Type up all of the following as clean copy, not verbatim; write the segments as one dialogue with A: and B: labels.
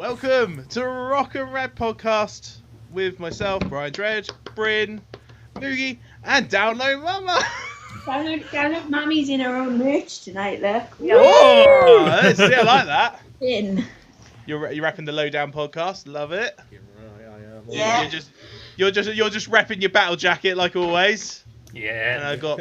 A: Welcome to Rock and Red Podcast with myself, Brian Dredge, Bryn, Moogie, and Download Mama.
B: Download Mammy's in her own merch tonight, look.
A: Oh, I like that.
B: In.
A: You're rapping the Lowdown Podcast, love it.
C: I am.
B: Yeah.
A: You're just repping your battle jacket like always.
D: Yeah.
A: And I got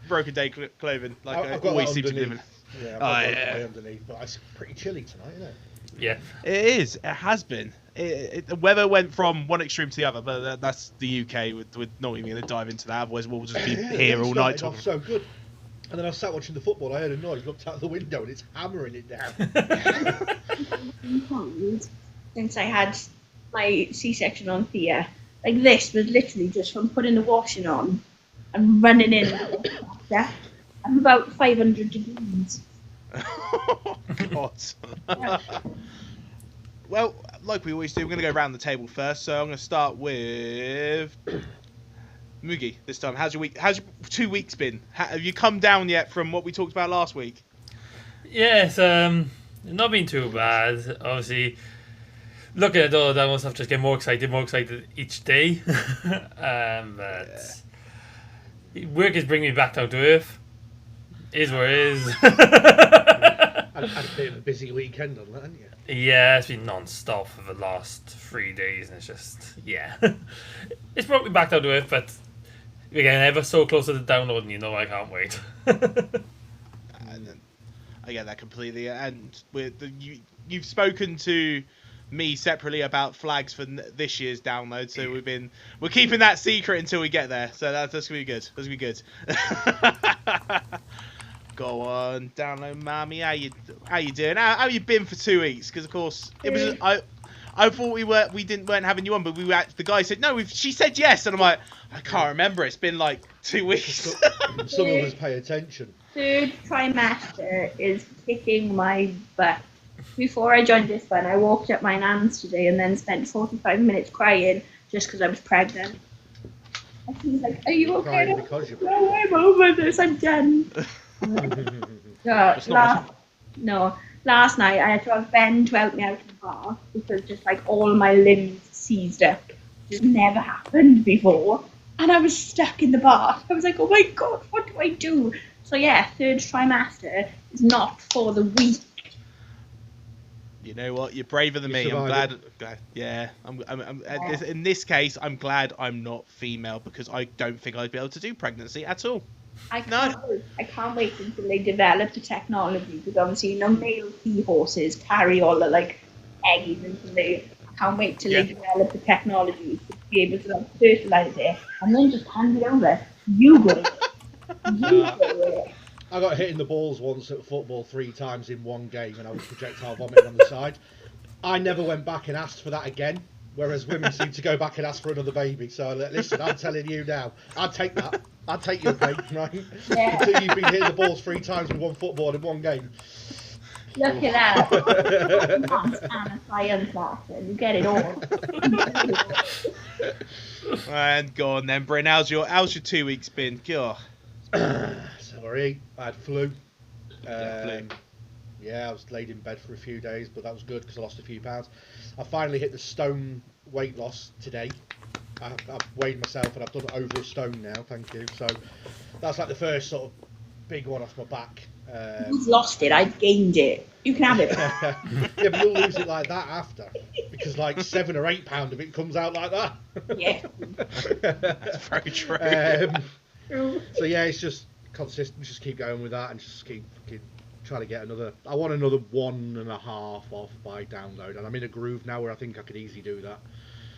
A: Broken Day clothing like I
C: I've got
A: always
C: that
A: seem to be
C: underneath.
A: doing.
C: Yeah, I've
A: Oh,
C: got
A: yeah.
C: Broken Day underneath, but it's pretty chilly tonight, isn't it?
D: Yeah.
A: It is. It has been. The weather went from one extreme to the other, but that's the UK. We're not even going to dive into that. Otherwise, we'll just be here all night talking.
C: So good. And then I was sat watching the football. I heard a noise, looked out the window, and it's hammering it down.
B: Since I had my C-section on Thea, like this was literally just from putting the washing on and running in. I'm about 500 degrees.
A: Oh, God. Well, like we always do, we're going to go around the table first. So I'm going to start with Moogie this time. How's your week? How's your 2 weeks been? Have you come down yet from what we talked about last week?
D: Yes, not been too bad. Obviously, looking at all that stuff, just get more excited each day. But work is bringing me back down to earth. Is what it is.
C: Had a bit of a busy weekend on that, hadn't you?
D: Yeah, it's been non-stop for the last 3 days, and it's just, it's brought me back down to earth, but again, ever so close to the download, and I can't wait.
A: And I get that completely. And you've spoken to me separately about flags for this year's download, so we're keeping that secret until we get there. So that's gonna be good. That's gonna be good. Go on, Download Mommy. How you doing? How you been for 2 weeks? Because of course it was. I thought we weren't having you on, but the guy said no. She said yes, and I'm like, I can't remember. It's been like 2 weeks.
C: Some of us pay attention.
B: Third trimester is kicking my butt. Before I joined this one, I walked up my nan's today and then spent 45 minutes crying just because I was pregnant. And she was like, "Are you okay?"
C: Crying because you're
B: No, I'm over this. I'm done. Last night I had to have Ben to help me out of the bath because just like all my limbs seized up. This never happened before. And I was stuck in the bath. I was like, oh my God, what do I do? So yeah, third trimester is not for the weak.
A: You know what? You're braver than me. I'm glad. Yeah. In this case, I'm glad I'm not female because I don't think I'd be able to do pregnancy at all.
B: I can't wait until they develop the technology because obviously male seahorses carry all the like eggs until they. I can't wait till they develop the technology to be able to like fertilize it and then just hand it over. You go.
C: I got hit in the balls once at football 3 times in one game and I was projectile vomiting on the side. I never went back and asked for that again, whereas women seem to go back and ask for another baby. So listen, I'm telling you now, I'd take that. I'd take your break, right?
B: Yeah.
C: Until you've been hitting the balls 3 times with one football in one game.
B: Look at that. Maths and a science lesson. You get it all.
A: And go on then, Bryn. How's your 2 weeks been? God.
C: Sorry, I had flu.
A: Flu.
C: Yeah, I was laid in bed for a few days, but that was good because I lost a few pounds. I finally hit the stone weight loss today. I've weighed myself and I've done over a stone now, thank you. So that's like the first sort of big one off my back.
B: You've lost it, I've gained it. You can have it.
C: Yeah, but you'll lose it like that after. Because like 7 or 8 pound of it comes out like that.
B: Yeah.
A: That's very true.
C: So yeah, it's just consistent, just keep going with that and just keep trying to get another. I want another 1.5 off by download, and I'm in a groove now where I think I could easily do that.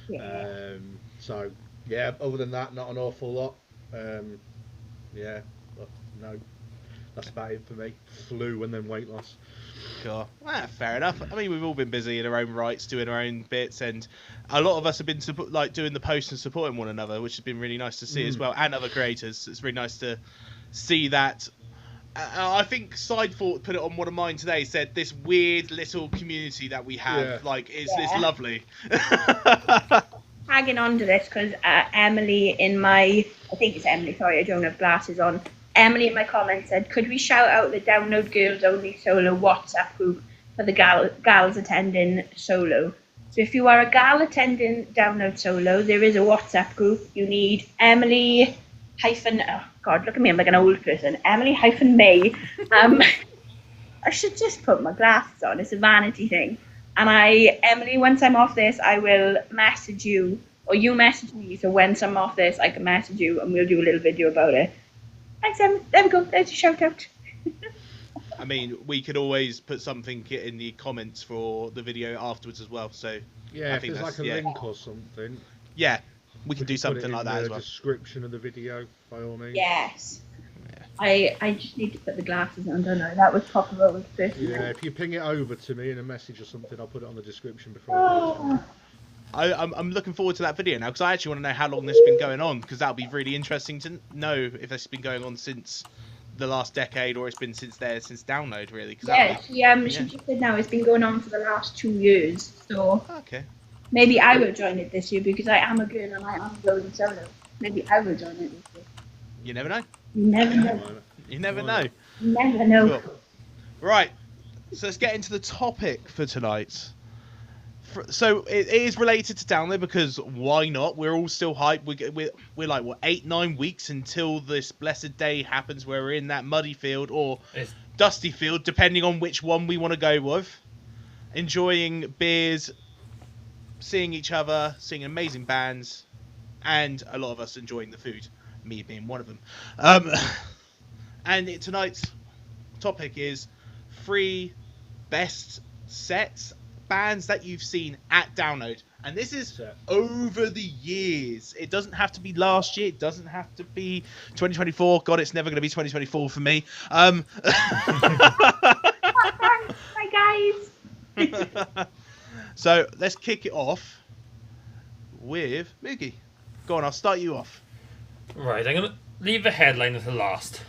B: Yeah.
C: So yeah, other than that, not an awful lot. Yeah, but no, that's about it for me. Flu and then weight loss.
A: Cool. Fair enough. I mean, we've all been busy in our own rights, doing our own bits, and a lot of us have been doing the posts and supporting one another, which has been really nice to see as well, and other creators. It's really nice to see that. I think Sidethought put it on one of mine today. Said this weird little community that we have, it's lovely.
B: Tagging on to this because Emily I think it's Emily. Sorry, I don't have glasses on. Emily in my comments said, could we shout out the Download Girls Only Solo WhatsApp group for the gals attending solo. So if you are a gal attending Download Solo, there is a WhatsApp group. You need Emily hyphen, oh God, look at me, I'm like an old person. Emily hyphen May. I should just put my glasses on. It's a vanity thing. And Emily, once I'm off this, I will message you, or you message me. So once I'm off this, I can message you, and we'll do a little video about it. Thanks, Emily. There we go. There's a shout out.
A: I mean, we could always put something in the comments for the video afterwards as well. So
C: Yeah,
A: I
C: if
A: think
C: there's like a
A: that's-
C: link or something,
A: yeah, we can
C: we
A: do
C: put it
A: something
C: in
A: like that
C: the
A: as well.
C: description of the video, by all means.
B: Yes. I just need to put the glasses on, don't I? That was proper old person.
C: Yeah, if you ping it over to me in a message or something, I'll put it on the description before I put it on.
B: Oh,
A: I'm looking forward to that video now because I actually want to know how long this has been going on because that'll be really interesting to know if this has been going on since the last decade or it's been since download really. Cause
B: yeah, she just said now it's been going on for the last 2 years. So
A: okay.
B: maybe I will join it this year because I am a girl and I am going solo. Maybe I will join it this year.
A: You never know.
B: You never know.
A: You never know.
B: You never know.
A: Cool. Right. So let's get into the topic for tonight. So it is related to download because why not? We're all still hyped. We're like what 8-9 weeks until this blessed day happens where we're in that muddy field or dusty field, depending on which one we want to go with. Enjoying beers, seeing each other, seeing amazing bands, and a lot of us enjoying the food. Me being one of them. And tonight's topic is 3 best sets. Bands that you've seen at Download, and this is over the years. It doesn't have to be last year. It doesn't have to be 2024. God, it's never going to be 2024 for me.
B: Hi guys.
A: So let's kick it off with Moogie. Go on, I'll start you off.
D: Right, I'm gonna leave the headline as the last.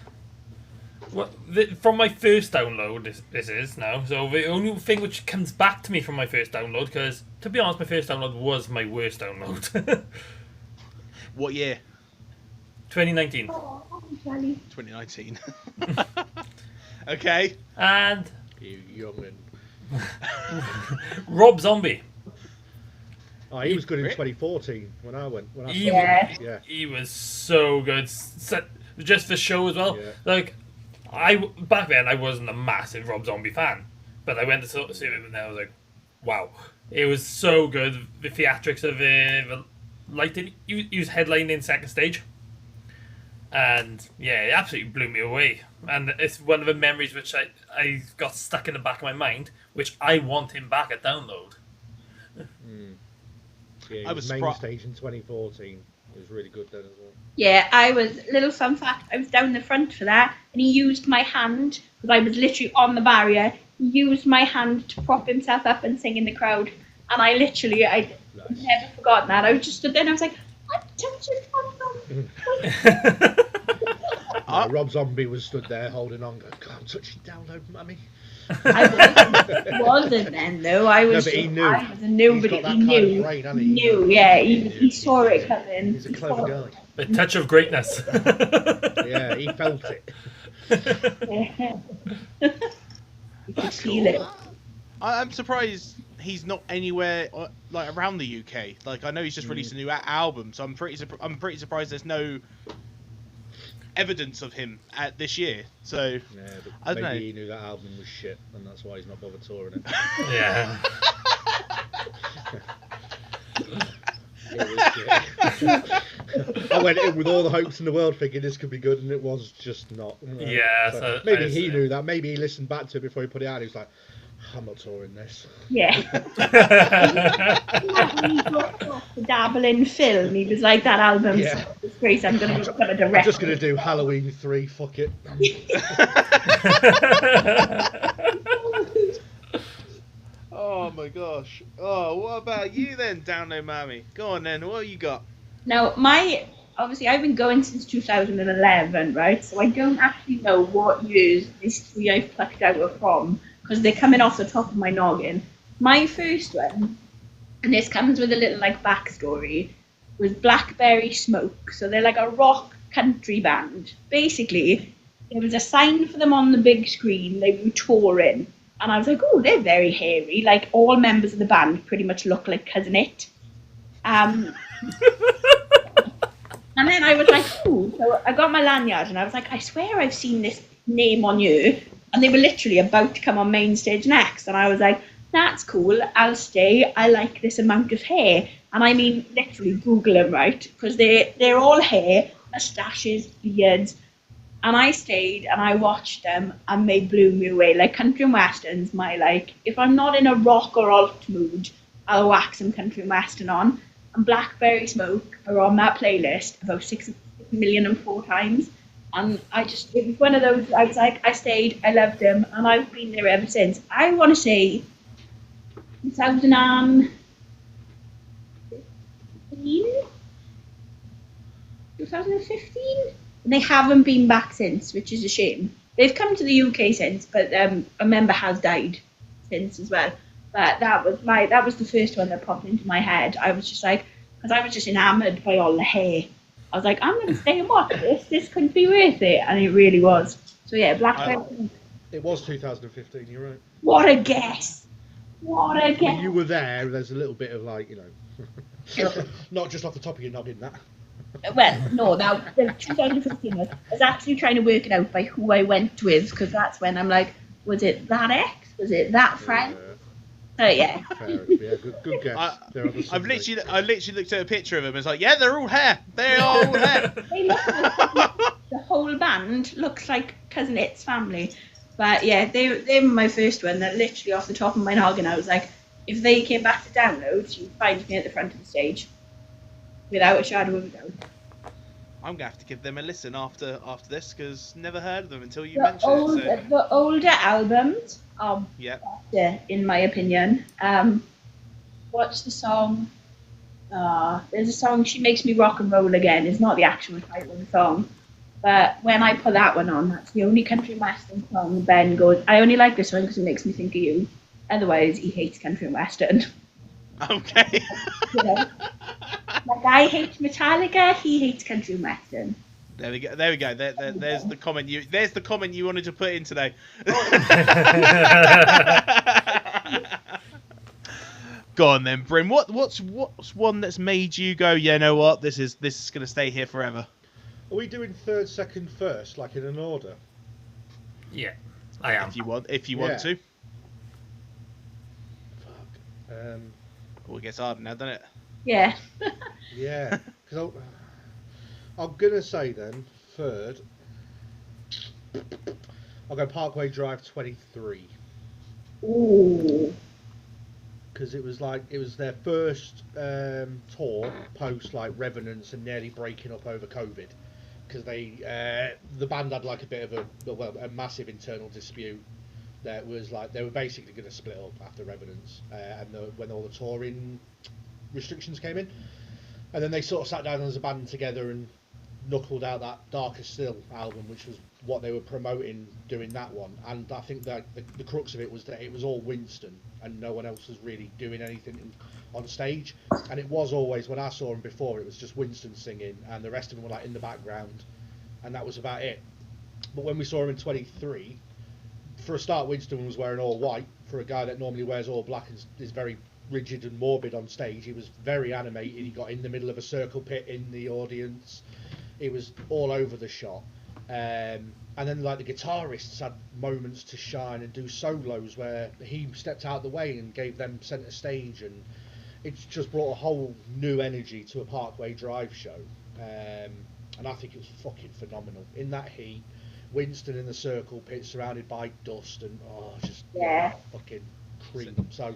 D: From my first download, this is now. So the only thing which comes back to me from my first download, because to be honest, my first download was my worst download.
A: What year?
D: 2019.
B: Oh, Charlie.
A: 2019. Okay.
D: And
C: You youngin.
D: Rob Zombie.
C: Oh, he was good in 2014 when I went. When I
D: He,
C: started.
B: Yeah.
D: he was so good. Just the show as well.
C: Yeah.
D: Like, back then I wasn't a massive Rob Zombie fan, but I went to see him and I was like, wow, it was so good. The theatrics of the lighting. He was headlining second stage, and yeah, it absolutely blew me away. And it's one of the memories which I got stuck in the back of my mind, which I want him back at Download.
C: Yeah,
A: I
C: he
A: was
C: was main
A: surpri-
C: stage in 2014. It was really good then as well.
B: Yeah, little fun fact, I was down the front for that, and he used my hand, because I was literally on the barrier, he used my hand to prop himself up and sing in the crowd, and I
C: Nice.
B: never forgotten that. I was just stood there and I was like, I'm touching one.
C: Rob Zombie was stood there holding on, going, "God, I'm touching Download, mummy."
B: I wasn't then though, I was
C: but he knew.
B: I was a nobody,
C: He's got that
B: he
C: kind of
B: knew,
C: brain, hasn't
B: he
C: he?
B: knew, yeah, he saw it coming.
C: He's a clever guy.
D: The touch of greatness.
C: Yeah, he felt it.
B: You could feel it.
A: I'm surprised he's not anywhere like around the UK. Like I know he's just released a new album, so I'm pretty surprised there's no evidence of him at this year. So
C: Yeah, but
A: I don't
C: maybe
A: know.
C: he knew that album was shit, and that's why he's not bothered touring it.
D: Yeah.
C: It was shit. I went in with all the hopes in the world thinking this could be good, and it was just not.
D: Yeah,
C: So
D: so
C: maybe
D: I
C: he
D: see.
C: knew that. Maybe he listened back to it before he put it out. He was like, "I'm not touring this."
B: Yeah. When he got off the dabble in film, he was like, that album
C: Yeah.
B: is great, I'm going to become a
C: I'm
B: director.
C: just gonna do Halloween 3. Fuck it.
A: Oh my gosh. Oh, what about you then, Download Mammy? Go on then. What you got?
B: Now, obviously, I've been going since 2011, right? So I don't actually know what years these 3 I've plucked out are from, because they're coming off the top of my noggin. My first one, and this comes with a little like backstory, was Blackberry Smoke. So they're like a rock country band. Basically, there was a sign for them on the big screen. They were touring, And I was like, oh, they're very hairy. Like, all members of the band pretty much look like Cousin It. And then I was like, oh, so I got my lanyard and I was like, I swear I've seen this name on you. And they were literally about to come on main stage next. And I was like, that's cool, I'll stay. I like this amount of hair. And I mean, literally Google them, right? Because they're all hair, moustaches, beards. And I stayed and I watched them and they blew me away. Like, country and westerns, my, like, if I'm not in a rock or alt mood, I'll whack some country and western on. And Blackberry Smoke are on that playlist about 6,000,004 times. And it was one of those, I was like, I stayed, I loved them, and I've been there ever since. I want to say 2015? 2015? And they haven't been back since, which is a shame. They've come to the UK since, but a member has died since as well. But that was the first one that popped into my head. I was just like, because I was just enamoured by all the hair. I was like, I'm going to stay and watch this. This could be worth it. And it really was. So yeah, Blackberry.
C: It was 2015, you're right.
B: What a guess. What a guess.
C: When you were there, there's a little bit of like, not just off the top of your noggin, that.
B: Well, no, now, the 2015 I was actually trying to work it out by who I went with, because that's when I'm like, was it that ex? Was it that friend? So yeah.
C: Yeah, good guess.
A: I literally looked at a picture of them and was like, yeah, they're all hair. They are all hair.
B: The whole band looks like Cousin It's family. But yeah, they were my first one. That literally off the top of my noggin, I was like, if they came back to downloads, you'd find me at the front of the stage. Without a shadow of a doubt.
A: I'm gonna have to give them a listen after this because never heard of them until you mentioned it. So.
B: The older albums are better, in my opinion. What's the song? There's a song, She Makes Me Rock and Roll Again. It's not the actual title of the song. But when I put that one on, that's the only country and western song Ben goes, I only like this one because it makes me think of you. Otherwise, he hates country and western.
A: Okay.
B: Like, I hate Metallica, he hates country and western.
A: There we go. There's the comment you wanted to put in today. Go on then, Bryn. What's one that's made you go, yeah, know what? This is gonna stay here forever.
C: Are we doing third, second, first, like in an order?
D: Yeah, I am.
A: If you want to.
C: Fuck.
A: Well, it gets harder now, doesn't it?
B: Yeah.
C: Yeah. Because I'm gonna say then third. I'll go Parkway Drive 23.
B: Ooh.
C: Because it was their first tour post like Revenants and nearly breaking up over COVID. Because the band had like a bit of a massive internal dispute. That was like they were basically going to split up after Revenants, when all the touring restrictions came in, and then they sort of sat down as a band together and knuckled out that Darker Still album, which was what they were promoting doing that one. And I think that the crux of it was that it was all Winston and no one else was really doing anything on stage. And it was always, when I saw him before, it was just Winston singing and the rest of them were like in the background, and that was about it. But when we saw him in 23, for a start, Winston was wearing all white. For a guy that normally wears all black and is very rigid and morbid on stage, he was very animated. He got in the middle of a circle pit in the audience. It was all over the shot. And then like the guitarists had moments to shine and do solos where he stepped out of the way and gave them centre stage, and it just brought a whole new energy to a Parkway Drive show. And I think it was fucking phenomenal. In that heat, Winston in the circle pit surrounded by dust and fucking cream. So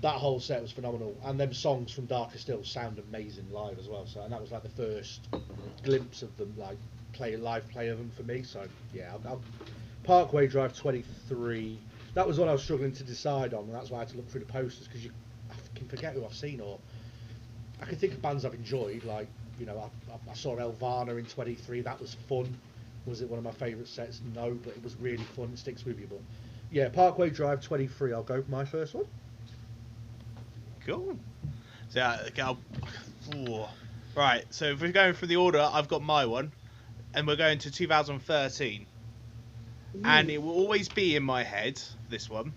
C: that whole set was phenomenal, and them songs from Darker Still sound amazing live as well. So, and that was like the first glimpse of them, like live play of them for me. So yeah, I'll Parkway Drive 23. That was what I was struggling to decide on, and that's why I had to look through the posters, because I can forget who I've seen, or I can think of bands I've enjoyed. Like, you know, I saw Elvana in 23. That was fun. Was it one of my favourite sets? No, but it was really fun. It sticks with you. But yeah, Parkway Drive 23. I'll go for my first one.
A: Cool. So right. So if we're going through the order, I've got my one, and we're going to 2013. and it will always be in my head. This one,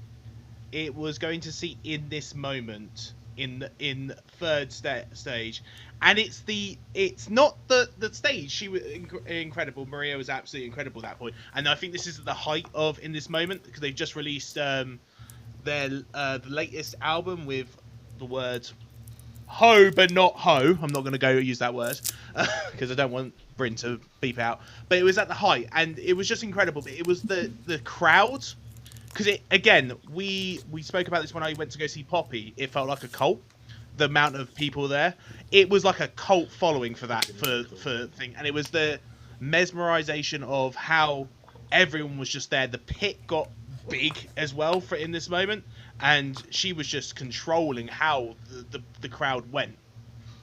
A: it was going to see in this moment in third stage, and it's not the stage. She was incredible. Maria was absolutely incredible at that point, and I think this is at the height of in this moment because they've just released their the latest album with the word ho but not ho. I'm not going to go use that word because I don't want Bryn to beep out, but it was at the height and it was just incredible. It was the crowd, because it, again, we spoke about this when I went to go see Poppy. It felt like a cult, the amount of people there. It was like a cult following for that for thing, and it was the mesmerization of how everyone was just there. The pit got big as well for in this moment, and she was just controlling how the crowd went.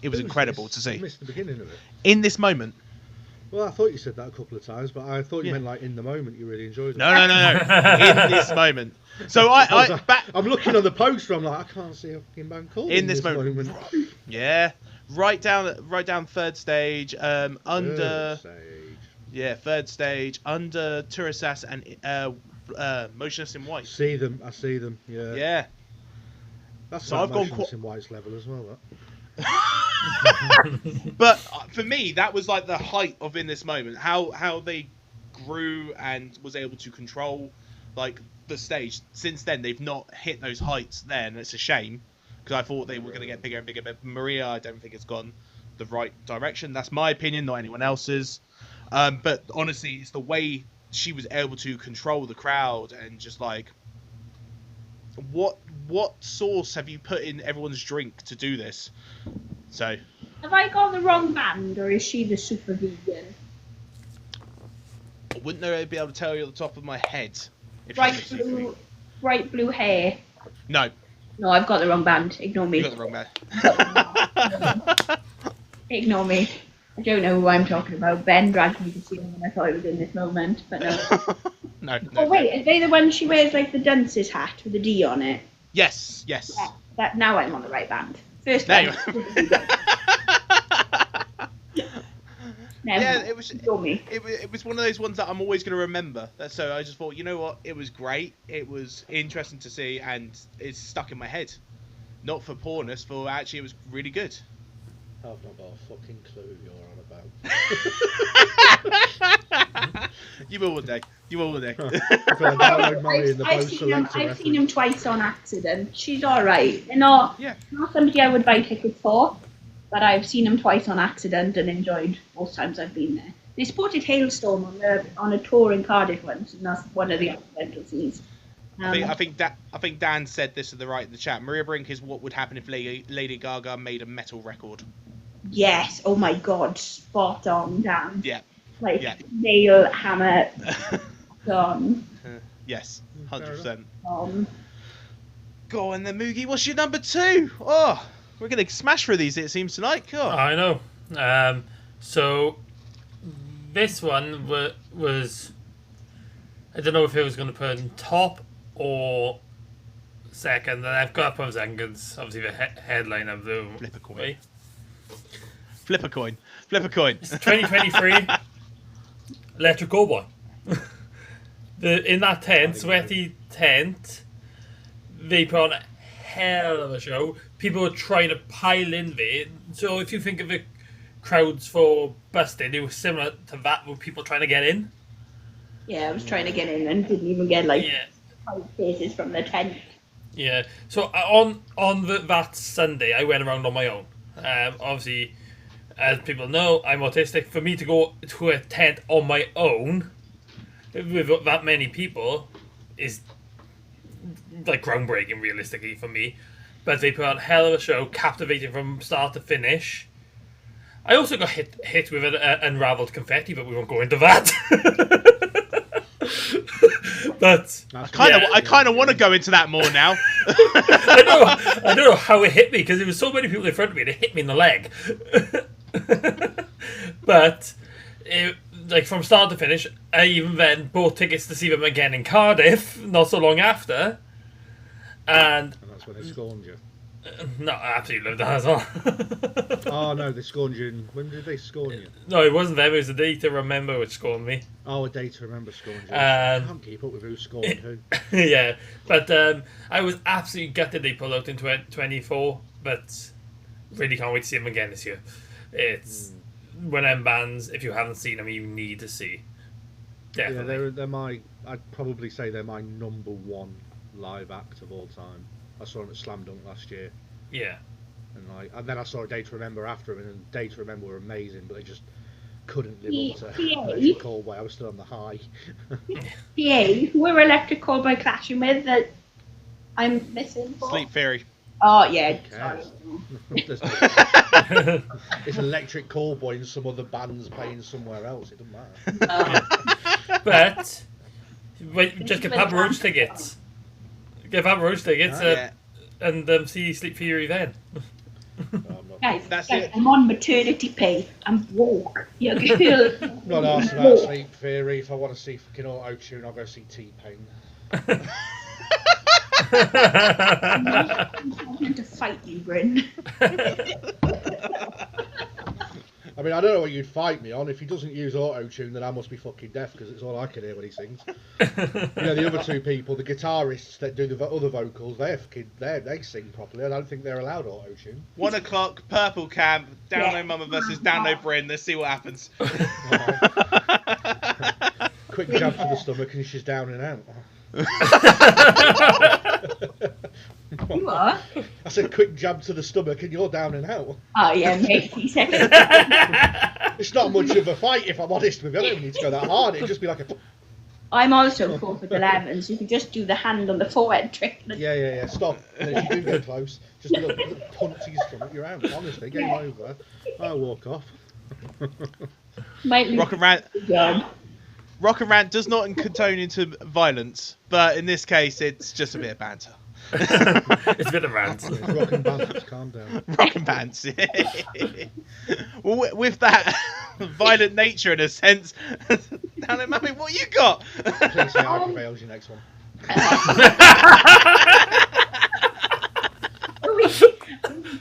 A: It was incredible to see.
C: I missed the beginning of it.
A: In this moment.
C: Well, I thought you said that a couple of times, but I thought you meant like in the moment you really enjoyed it.
A: No. In this moment. So I'm
C: looking on the poster. I'm like, I can't see a fucking band called
A: in this moment. Yeah, right down third stage. Under. Third stage under Turasas and Motionless in White.
C: I see them. Yeah.
A: Yeah.
C: That's
A: so
C: like
A: I've gone
C: Motionless in White's level as well. That.
A: But for me, that was like the height of in this moment. How they grew and was able to control like the stage. Since then, they've not hit those heights there, and it's a shame because I thought they were going to get bigger and bigger. But Maria, I don't think it's gone the right direction. That's my opinion, not anyone else's. But honestly, it's the way she was able to control the crowd and just like what sauce have you put in everyone's drink to do this? So
B: have I got the wrong band, or is she the super vegan?
A: I wouldn't know be able to tell you at the top of my head. If
B: Bright blue hair.
A: No,
B: I've got the wrong band. Ignore me.
A: you got the wrong man.
B: Ignore me. I don't know who I'm talking about. Ben dragged me to see them and I thought it was in this moment, but no.
A: No.
B: Oh wait, are they the ones she wears like the dunce's hat with a D on it?
A: Yes.
B: Yeah, that now I'm on the right band. First
A: There
B: band.
A: Yeah, it was.
B: Ignore me.
A: It was one of those ones that I'm always going to remember. So I just thought, you know what? It was great. It was interesting to see, and it's stuck in my head. Not for poorness, for actually it was really good.
C: I've not got a fucking clue who you're on about.
A: You will one day.
B: I've seen him twice on accident. She's alright. They're not somebody I would buy tickets for, but I've seen him twice on accident and enjoyed most times I've been there. They supported Hailstorm on a tour in Cardiff once, and that's one of the accidental scenes.
A: I think Dan said this at the right in the chat. Maria Brink is what would happen if Lady Gaga made a metal record.
B: Yes. Oh my God. Spot on, Dan.
A: Yeah.
B: Nail hammer. Gone.
A: Yes. 100%.
B: Go
A: on then, Moogie. What's your number 2? Oh, we're gonna smash through these. It seems tonight. Cool.
D: I know. So this one was. I don't know if it was going to put in top or second. And I've got to put second because obviously the headline of the
A: Flip a coin.
D: Right?
A: Flip a coin. Flip a coin.
D: It's 2023. Electric Cowboy. In that tent, sweaty tent, they put on a hell of a show. People were trying to pile in there. So if you think of the crowds for Busted, it was similar to that with people trying to get in.
B: Yeah, I was trying to get in and didn't even get 5 paces from the tent.
D: Yeah. So on that Sunday, I went around on my own. Obviously, as people know, I'm autistic. For me to go to a tent on my own with that many people is like groundbreaking, realistically, for me. But they put on a hell of a show, captivating from start to finish. I also got hit with an unraveled confetti, but we won't go into that. But
A: I kind of want to go into that more now.
D: I don't know how it hit me because there was so many people in front of me and it hit me in the leg. But from start to finish, I even then bought tickets to see them again in Cardiff not so long after, and
C: that's when they scorned you.
D: No, I absolutely loved that as well.
C: Oh no, they scorned you. When did they scorn you?
D: No, it wasn't them. It was the Day to Remember which scorned me.
C: Oh, a day to remember scorned you. I can't keep up with who scorned who.
D: Yeah, but I was absolutely gutted they pulled out in 24, but really can't wait to see them again this year. It's one of them bands, if you haven't seen them, you need to see. Definitely.
C: Yeah, they're my. I'd probably say they're my number one live act of all time. I saw them at Slam Dunk last year,
D: Yeah.
C: and then I saw a Day to Remember after them, and Day to Remember were amazing, but they just couldn't live up to
B: Yeah.
C: Electric Callboy. I was still on the high.
B: Yeah, who were Electric Callboy clashing with that I'm missing for?
A: Sleep Theory.
B: Oh, yeah.
C: Who
B: Sorry.
C: cares? It's Electric Callboy and some other bands playing somewhere else. It doesn't matter.
D: But wait, just get Papa Roach tickets. Get Papa Roach tickets
A: Yeah.
D: and see Sleep Theory then.
C: No, I'm not.
B: Guys,
A: That's
B: guys,
A: it.
B: I'm on maternity pay. I'm broke. Your girl.
C: I'm not asked about Sleep Theory. If I want to see fucking auto-tune, I'll go see T-Pain.
B: I'm trying to fight you, Bryn.
C: I mean, I don't know what you'd fight me on. If he doesn't use auto-tune, then I must be fucking deaf, because it's all I can hear when he sings. The other two people, the guitarists that do the other vocals, they sing properly. I don't think they're allowed auto-tune.
A: 1 o'clock, Purple Camp, Download
B: Yeah.
A: Mama versus Download Bryn. Let's see what happens.
C: Quick jab to the stomach and she's down and out.
B: You are?
C: I said quick jab to the stomach and you're down and out.
B: Oh, yeah, mate. He said it.
C: It's not much of a fight, if I'm honest with you. I don't need to go that hard. It'd just be like a...
B: I'm also 4 foot 11, so you can just do the hand on the forehead trick.
C: Yeah. Stop. And if you do get close, just a little punt to your stomach, you're out. Honestly, game over. I walk off.
B: Might lose
A: Rock and Rant.
B: the job.
A: Rock and Rant does not condone into violence, but in this case, it's just a bit of banter.
D: It's a bit of rant.
C: It's rock and balance. Calm down.
A: Rock and bands. Well, with that violent nature, in a sense, down at Mummy, what you got?
C: Please say I prevails your next one.
B: Are we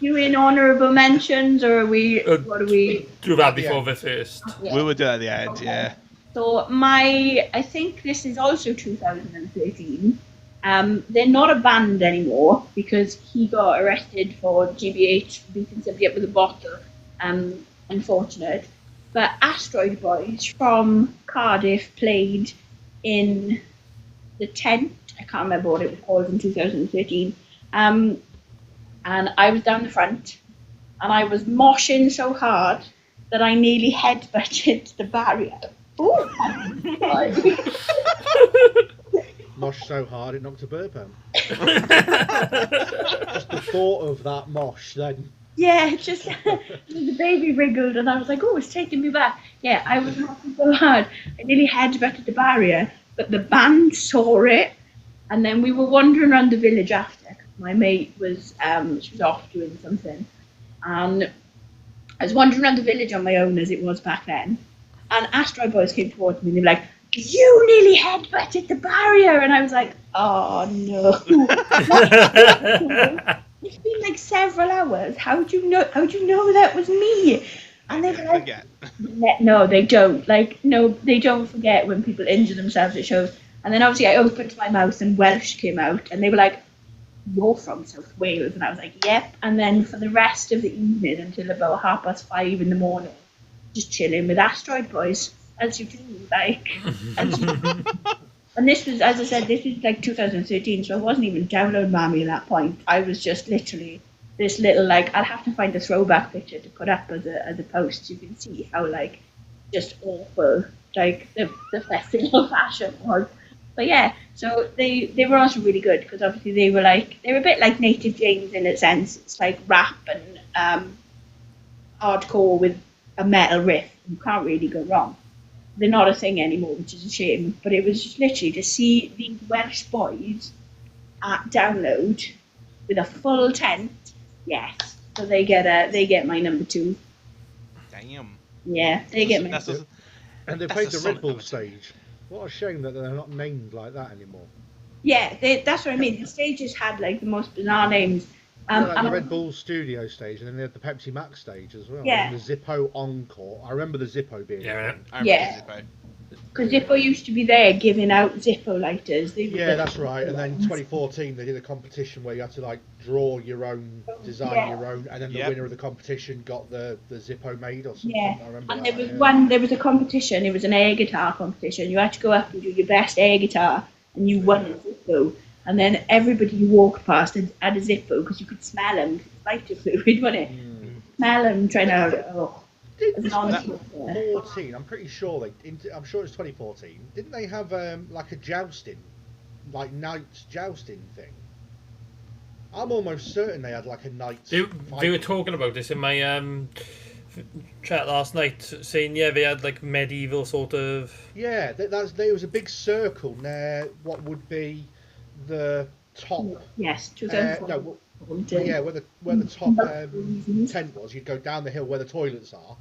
B: doing honourable mentions, or are we? What are we?
D: Do that before the first.
B: Yeah.
A: We will do that at the end, yeah.
B: So I think this is also 2013. They're not a band anymore because he got arrested for GBH, beating somebody up with a bottle. Unfortunate. But Asteroid Boys from Cardiff played in the Tent. I can't remember what it was called in 2013. And I was down the front, and I was moshing so hard that I nearly headbutted the barrier. Ooh,
C: Mosh so hard it knocked a burp out. Just the thought of that mosh then.
B: yeah, just the baby wriggled, and I was like, "Oh, it's taking me back." Yeah, I was moshing so hard, I nearly headbutted the barrier, but the band saw it, and then we were wandering around the village after. My mate was, she was off doing something, and I was wandering around the village on my own, as it was back then. And Asteroid Boys came towards me and they were like, "You nearly headbutted the barrier," and I was like, "Oh no." It's been like several hours. How'd you know that was me? And they were like,
A: Forget.
B: no, they don't. Like, no, they don't forget when people injure themselves at shows. And then obviously I opened my mouth and Welsh came out, and they were like, "You're from South Wales," and I was like, "Yep." And then for the rest of the evening until about 5:30 in the morning, just chilling with Asteroid Boys, as you do, like. And this was, as I said, this was like 2013, so I wasn't even Download Mammy at that point. I was just literally this little, like, I'll have to find a throwback picture to put up as a post, so you can see how, like, just awful, like, the festival fashion was. But yeah, so they were also really good, because obviously they were a bit like Native James in a sense. It's like rap and hardcore with a metal riff. You can't really go wrong. They're not a thing anymore, which is a shame. But it was just literally to see these Welsh boys at Download with a full tent. Yes, so they get my number 2.
A: Damn.
B: Yeah, they get my.
A: That's a,
C: And they
A: That's
C: played
A: a
C: the
A: solid
C: Red Bull
A: number 2.
C: stage. What a shame that they're not named like that anymore.
B: Yeah, that's what I mean. The stages had like the most bizarre names.
C: Like
B: I'm-
C: the Red Bull studio stage, and then they had the Pepsi Max stage as well.
B: Yeah.
C: And the Zippo Encore. I remember the Zippo being.
D: Yeah,
C: a
D: right.
C: thing.
A: I remember
B: Yeah.
A: Zippo.
B: Because Zippo used to be there giving out Zippo lighters. They were
C: Yeah,
B: the-
C: that's right. And then 2014, they did a competition where you had to like draw your own, design
B: Yeah.
C: your own, and then the
A: Yep.
C: winner of the competition got the Zippo made or something.
B: Yeah,
C: I remember
B: and
C: that.
B: there was
C: yeah.
B: there was a competition. It was an air guitar competition. You had to go up and do your best air guitar, and you won a Zippo. And then everybody you walked past had a Zippo because you could smell them. It's lighter fluid, wasn't it? Smell them, trying to. Oh,
C: Did
B: it's not-
C: 2014? I'm pretty sure I'm sure it's 2014. Didn't they have like a jousting, like knights jousting thing? I'm almost certain they had like a knights.
D: They were
C: fight.
D: talking about this in my chat last night, saying they had like medieval sort of.
C: Yeah, there was a big circle near what would be the top.
B: Yes,
C: No, yeah, where the top tent was. You'd go down the hill where the toilets are,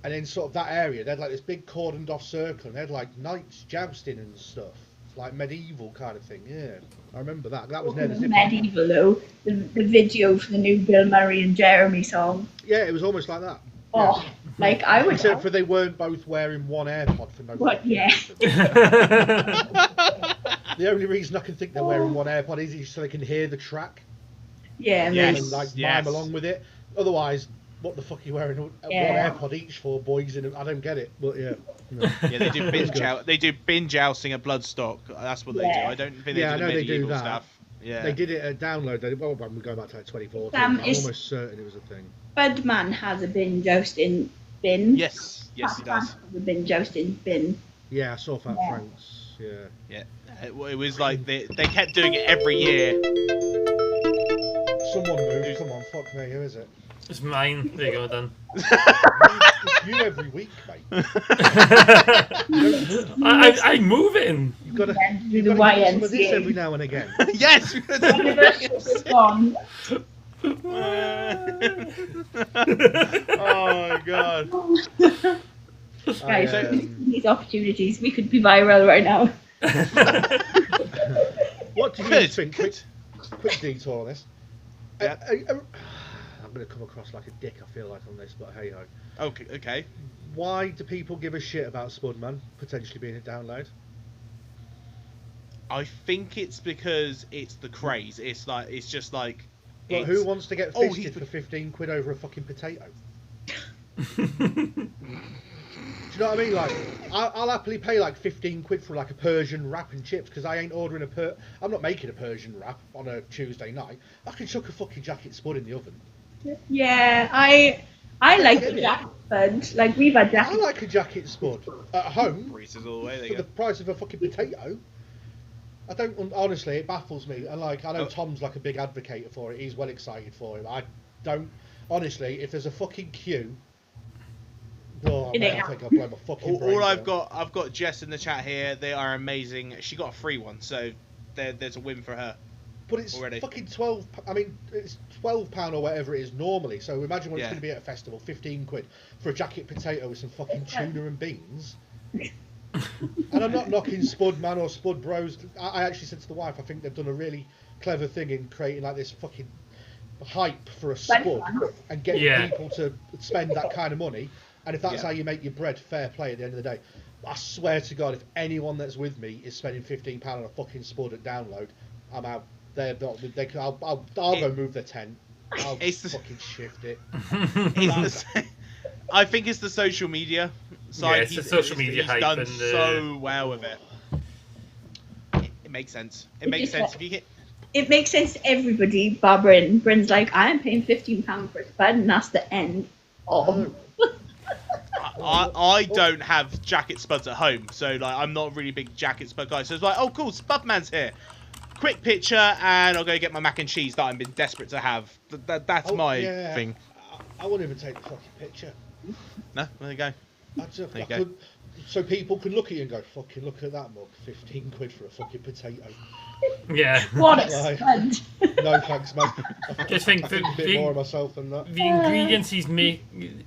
C: and in sort of that area, they had like this big cordoned off circle, and they had like knights jousting and stuff, like medieval kind of thing. Yeah, I remember that. That was near the Zippo.
B: medieval though. The video for the new Bill Murray and Jeremy song.
C: Yeah, it was almost like that.
B: Oh, like I would.
C: Except for they weren't both wearing one AirPod for no
B: What?
C: fucking
B: Yeah.
C: reason. The only reason I can think they're wearing one AirPod is so they can hear the track
B: Yeah,
A: Yes.
C: and like
A: yes.
C: mime along with it. Otherwise, what the fuck are you wearing
B: Yeah.
C: one AirPod each for, boys? I don't get it, but yeah. No.
A: Yeah, they do binge jousting at Bloodstock. That's what they do.
B: Yeah.
A: I don't think they
C: Yeah, I
A: do the
C: know they do
A: medieval
C: that.
A: stuff. Yeah.
C: They did it at Download. Well, we're going back to like 2014. I'm
B: Is-
C: almost certain it was a thing.
B: Budman has a bin jousting bin.
A: Yes, yes, he does.
B: Has a bin jousting bin.
C: Yeah, I saw Fat
B: Yeah.
C: Frank's. Yeah.
A: Yeah, it was like they kept doing it every year.
C: Someone moved. Come on, fuck me. Who is it?
D: It's mine. There you go, then.
C: It's you every week, mate.
D: I'm moving.
C: You've got to
B: And do
C: give
B: the
C: me some of this
B: YMCA.
C: every now and again.
A: Yes.
B: It's gone.
A: Oh my god.
B: Guys,
C: I,
B: these opportunities, we could be viral right now.
C: What do you
A: Good,
C: think? Quick detour on this.
A: Yeah.
C: I'm going to come across like a dick, I feel like, on this, but hey ho.
A: Okay.
C: Why do people give a shit about Spudman potentially being a download?
A: I think it's because it's the craze. It's just like.
C: But who wants to get
A: Oh,
C: fisted
A: he's-
C: for 15 quid over a fucking potato? Do you know what I mean? Like, I'll happily pay like 15 quid for like a Persian wrap and chips because I ain't ordering I'm not making a Persian wrap on a Tuesday night. I can chuck a fucking jacket spud in the oven.
B: Yeah, I like the jacket spud. Like we've had
C: I
B: jacket.
C: like a jacket spud at home
A: Reese's all the way. There
C: for
A: you
C: the
A: go.
C: price of a fucking potato. I don't honestly. It baffles me. And like, I know
A: Oh.
C: Tom's like a big advocate for it. He's well excited for it. I don't honestly. If there's a fucking queue, oh,
B: It
C: man,
B: ain't
C: I think I'll blow my fucking brains
A: All I've
C: out.
A: I've got Jess in the chat here. They are amazing. She got a free one, so there's a win for her.
C: But it's
A: already.
C: fucking 12. I mean, it's £12 or whatever it is normally. So imagine what it's
A: Yeah.
C: going to be at a festival. 15 quid for a jacket potato with some fucking tuna and beans. And I'm not knocking Spudman or Spud Bros. I actually said to the wife, I think they've done a really clever thing in creating like this fucking hype for a Spud and getting
D: Yeah.
C: people to spend that kind of money. And if that's
A: Yeah.
C: how you make your bread, fair play at the end of the day. I swear to God, if anyone that's with me is spending £15 on a fucking Spud at Download, I'm out. They're not. I'll go move the tent. I'll
A: It's the-
C: fucking shift it.
A: It's the, I think it's the social media side.
D: Yeah, it's the social media
A: he's
D: hype
A: done
D: and,
A: so well with it. It makes sense. It
B: It
A: makes
B: just
A: sense
B: like-
A: if you get.
B: It makes sense to everybody. Bar Bryn. Bryn's like, I am paying £15 for a spud, and that's the end.
C: Oh.
A: I don't have jacket spuds at home, so like I'm not a really big jacket spud guy. So it's like, oh cool, Spudman's here. Quick picture, and I'll go get my mac and cheese that I've been desperate to have. That's
C: Oh,
A: my
C: yeah.
A: thing.
C: I wouldn't even take the fucking picture.
A: No, there you go.
C: I
A: you go.
C: could, so people can look at you and go, fucking look at that mug, 15 quid for a fucking potato.
D: Yeah.
B: What a
C: Right.
B: spud.
C: No thanks, mate.
D: Just think
C: I think a bit more of myself than that.
D: the ingredients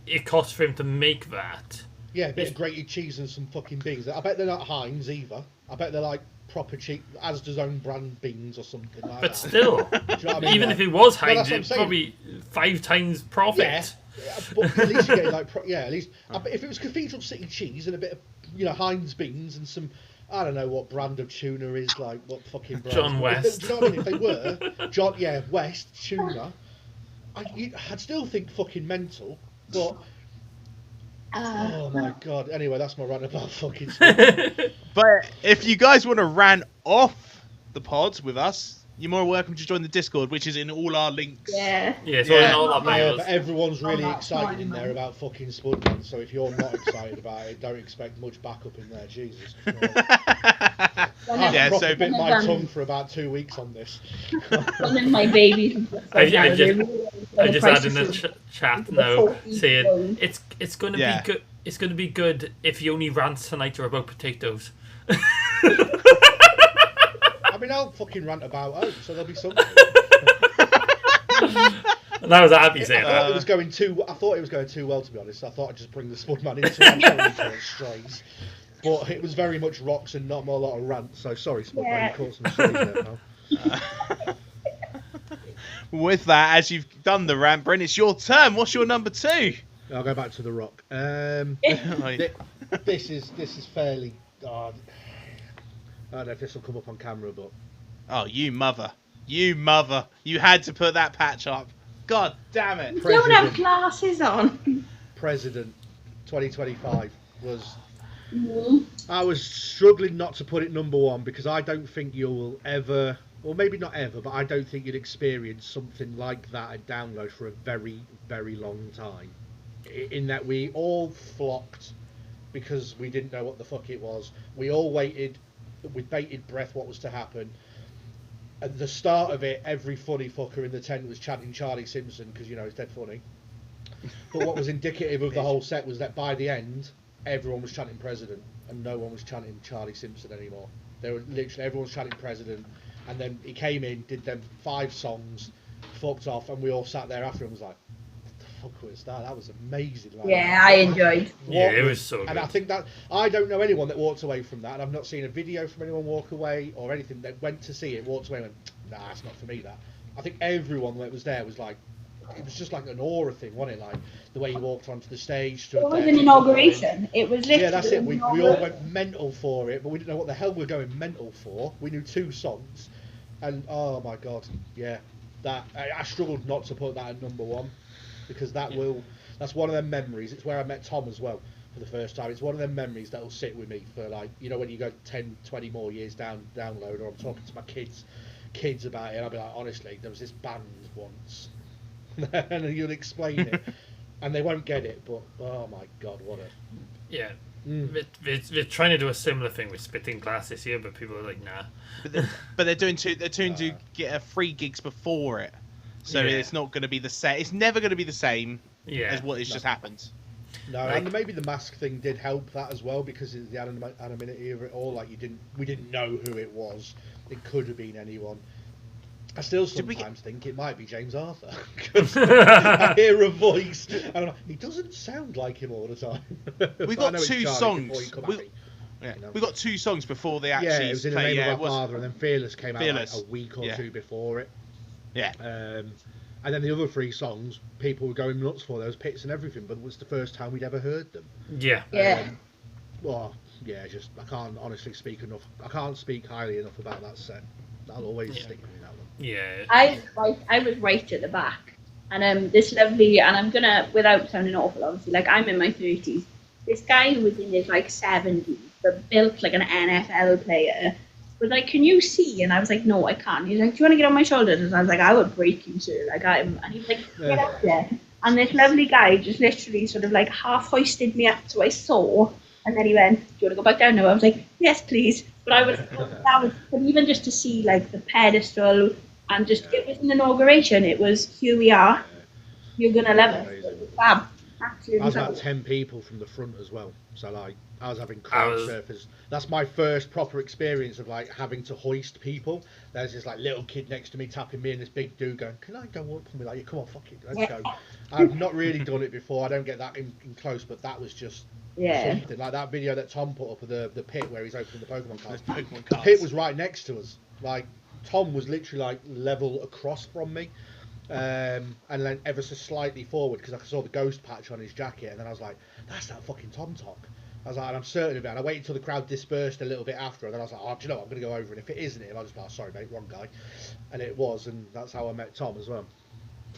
D: it costs for him to make that.
C: Yeah, a bit of grated cheese and some fucking beans. I bet they're not Heinz either. I bet they're like proper cheap Asda's own brand beans or something like
D: But
C: that.
D: still,
C: Do you know what I mean?
D: even
C: Like,
D: if it was
C: well,
D: Heinz,
C: that's what I'm
D: it's
C: saying.
D: probably 5 times profit.
C: Yeah, but at least you get like at least if it was Cathedral City cheese and a bit of Heinz beans and some I don't know what brand of tuna is like what fucking brand.
D: John West.
C: Do you know what I mean? If they were West tuna, I'd still think fucking mental, but. Oh my god. Anyway, that's my rant about fucking stuff.
A: But if you guys want to rant off the pods with us, you're more welcome to join the Discord, which is in all our links.
B: Yeah.
D: Yeah, it's all in all our
C: Yeah,
D: bios.
C: but everyone's really
B: that's
C: excited
B: fine,
C: in there
B: man.
C: about fucking Spudman, so if you're not excited about it, don't expect much backup in there, Jesus. I've
A: Yeah,
C: proper
A: so-
C: bit my tongue for about 2 weeks on this.
B: One of my babies.
D: I just added in the chat now saying it's going to
A: Yeah.
D: be good. It's going to be good if you only rants tonight are about potatoes.
C: I mean, I'll fucking rant about oats, so there'll be something.
D: And I was happy saying
C: I
D: that.
C: thought it was going too well, to be honest. I thought I'd just bring the Spudman into it strays. But it was very much rocks and not a lot of rants, so sorry, Spudman,
B: Yeah.
C: you caught some strays there, pal.
A: With that, as you've done the rant, Brent, it's your turn. What's your number 2?
C: I'll go back to the rock. This is fairly. I don't know if this will come up on camera, but
A: Oh, you mother. You mother. You had to put that patch up. God damn it.
B: You don't have
C: President.
B: glasses on.
C: President 2025 was.
B: Mm.
C: I was struggling not to put it number 1 because I don't think you will ever, or maybe not ever, but I don't think you'd experience something like that at Download for a very, very long time. In that we all flocked because we didn't know what the fuck it was. We all waited with bated breath what was to happen. At the start of it, every funny fucker in the tent was chanting Charlie Simpson because, you know, it's dead funny. But what was indicative of the whole set was that by the end, everyone was chanting President and no one was chanting Charlie Simpson anymore. They were literally, everyone was chanting President, and then he came in, did them 5 songs, fucked off, and we all sat there after and was like, what the fuck was that? That was amazing. Like,
B: Yeah, I enjoyed.
D: Yeah,
C: what
D: it was so
C: And I
D: good.
C: think that I don't know anyone that walked away from that, and I've not seen a video from anyone walk away or anything that went to see it, walked away and went, nah, it's not for me. That I think everyone that was there was like, it was just like an aura thing, wasn't it? Like the way he walked onto the stage.
B: It was an inauguration. It was literally.
C: Yeah, that's it.
B: an
C: We all
B: inauguration.
C: went mental for it, but we didn't know what the hell we were going mental for. We knew 2 songs, and oh my god, yeah, that I struggled not to put that at number 1 because that's one of them memories. It's where I met Tom as well for the first time. It's one of them memories that will sit with me for like, you know, when you go 10, 20 more years download, or I'm talking to my kids about it, and I'll be like, honestly, there was this band once, and you'll explain it. And they won't get it, but oh my god, what a
D: Yeah. We're trying to do a similar thing with Spitting Glass this year, but people are like, nah.
A: But they're doing to get a free gigs before it, so
D: Yeah.
A: it's not going to be the same. It's never going to be the same
D: Yeah.
A: as what has just happened.
C: no.
D: Like-
C: And maybe the mask thing did help that as well because it's the anonymity of it all. Like we didn't know who it was. It could have been anyone. I still
A: Did we
C: sometimes think it might be James Arthur because I hear a voice and I'm like, he doesn't sound like him all the time.
A: We
C: But I
A: got
C: know it's
A: 2
C: Charlie before
A: songs.
C: you come at
A: We,
C: me.
A: yeah,
C: You know.
A: we got 2 songs before they actually
C: Yeah, it was in the
A: play.
C: name
A: Yeah,
C: of
A: it
C: our
A: was.
C: father, and then Fearless came out
A: Fearless.
C: like a week or
A: Yeah.
C: 2 before it.
A: Yeah.
C: And then the other 3 songs, people were going nuts for. There was pits and everything, but it was the first time we'd ever heard them.
D: Yeah.
B: Yeah.
C: Well, yeah, just I can't honestly speak enough. I can't speak highly enough about that set. That'll always
D: Yeah.
C: stick with me, that one.
D: Yeah.
B: I was right at the back, and this lovely, and I'm gonna, without sounding awful, obviously, like I'm in my 30s. This guy who was in his like 70s, but built like an NFL player, was like, "Can you see?" And I was like, "No, I can't." He's like, "Do you want to get on my shoulders?" And I was like, "I would break you, sir." Like and he was like, "Get up there." And this lovely guy just literally sort of like half hoisted me up, so I saw. And then he went, "Do you want to go back down now?" I was like, "Yes, please." But but even just to see like the pedestal and just, it was an inauguration. It was, here we are. You're gonna love it. It was fab.
C: I
B: Absolutely
C: was about
B: fab.
C: 10 people from the front as well. So like, I was having
D: I
C: crowd
D: was-
C: surfers. That's my first proper experience of like having to hoist people. There's this like little kid next to me tapping me, and this big dude going, "Can I go up?" And we're like, "Yeah, come on, fuck it, let's go." I've not really done it before. I don't get that in close, but that was just
B: Yeah.
C: something like that video that Tom put up of the pit where he's opening the Pokemon
A: Those
C: cards.
A: Pokemon
C: The
A: cards.
C: pit was right next to us. Like Tom was literally like level across from me, and then ever so slightly forward because I saw the ghost patch on his jacket, and then I was like, "That's that fucking Tom Tok." I was like, and I'm certain of it. And I waited until the crowd dispersed a little bit after, and then I was like, "Oh, do you know what? I'm going to go over, and if it isn't him, I'll just be like, sorry, mate, wrong guy." And it was, and that's how I met Tom as well.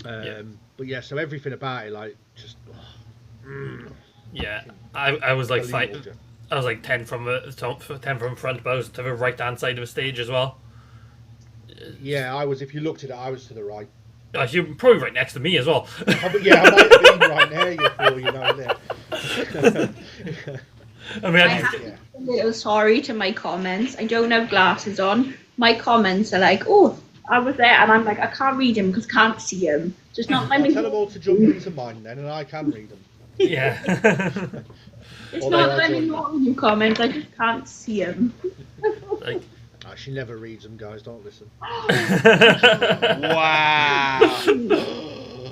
C: But yeah, so everything about it, like, just.
D: Yeah, I was like
C: Unbelievable,
D: five. I was like 10 from the top, 10 from front, but I was to the right hand side of the stage as well.
C: Yeah, I was. If you looked at it, I was to the right.
D: You're probably right next to me as well.
C: Yeah, I might have been right near you for all you know.
D: I mean,
B: I have to be a little sorry to my comments. I don't have glasses on. My comments are like, oh, I was there, and I'm like, I can't read him because I can't see him. Just not let
C: I'll
B: me.
C: tell them all to jump into mine then, and I can read them.
D: yeah.
B: It's
C: Or
B: not
C: they are
B: let me
C: joining.
B: know you comments. I just can't see him.
D: Like,
C: She never reads them, guys. Don't listen.
A: Wow.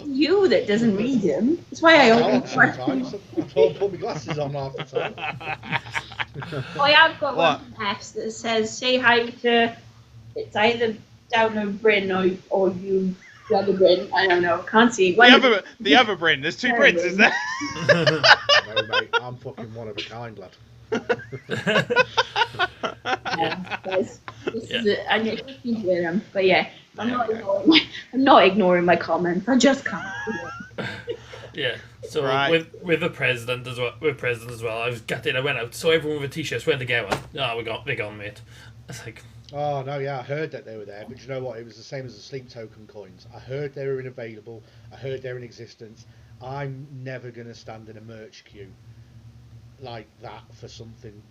B: You that doesn't read him. That's why I always
C: Sometimes I don't put my glasses on half the time.
B: I have got
A: What?
B: one from X that says, say hi to, it's either Download Bryn or you, the other Bryn. I don't know. Can't see.
A: The other Bryn. There's two Bryns, is there?
C: No, mate, I'm fucking one of a kind, lad.
B: Yeah, guys, this
D: Yeah.
B: is it. I need to speak with him. But yeah, I'm not ignoring my comments. I just can't.
D: yeah. So
A: Right.
D: with the president as well, I was gutted. I went out, saw everyone with t-shirts, went to get one. Oh, they're gone, mate. It's like,
C: Oh, no, yeah, I heard that they were there, but you know what? It was the same as the sleep token coins. I heard they were unavailable. I heard they're in existence. I'm never going to stand in a merch queue like that for something.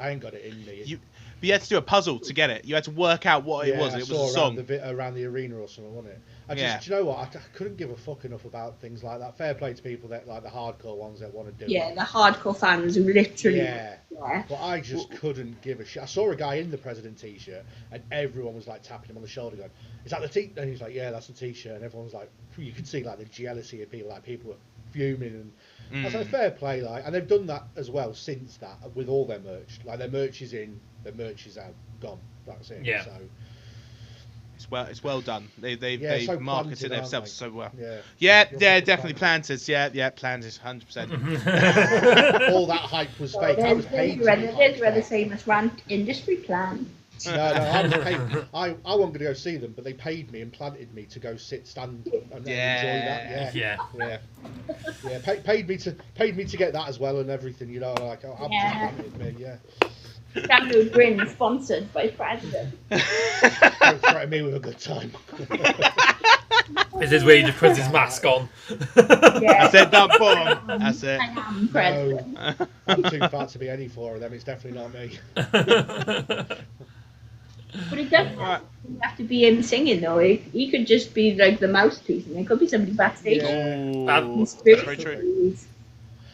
C: I ain't got it in me.
A: But you had to do a puzzle to get it. You had to work out what it was.
C: I
A: It was
C: saw
A: a song.
C: around the arena or something, wasn't it?
A: Yeah.
C: Do you know what? I couldn't give a fuck enough about things like that. Fair play to people that like the hardcore ones that want to do
B: Yeah,
C: it.
B: the hardcore fans who literally.
C: Yeah.
B: Yeah.
C: But I just couldn't give a shit. I saw a guy in the president t-shirt, and everyone was like tapping him on the shoulder, going, "Is that the t?" And he's like, "Yeah, that's the t-shirt." And everyone was like, you could see like the jealousy of people. Like people were fuming, and I was like, "Fair play!" Like, and they've done that as well since that with all their merch. Like their merch is in, their merch is out, gone. That's it.
D: Yeah.
C: So
A: It's well done. They
C: so
A: marketed
C: planted, aren't
A: themselves
C: they?
A: so well.
C: yeah.
A: Yeah,
C: You're
A: yeah,
C: fucking
A: definitely planters. Yeah, planters, 100%.
C: All that hype was fake. I was paid. To be
B: There's where the
C: hyped.
B: famous rant industry plan.
C: No, I was paid. I wasn't going to go see them, but they paid me and planted me to go stand and enjoy that.
D: yeah.
C: Paid me to get that as well and everything. You know, like I'm
B: Yeah.
C: just planted me. Yeah.
B: Download Bryn sponsored by President.
C: Don't threaten me with a good time.
D: This is where he just puts his mask on.
B: Yeah.
A: I said that bomb. That's it.
B: I am President.
C: No, I'm too fat to be any four of them. It's definitely not me.
B: But it doesn't
A: Right.
B: have to be him singing though. He could just be like the mouthpiece, and it could be somebody backstage.
C: Yeah.
A: Ooh,
B: He's
A: that's very true.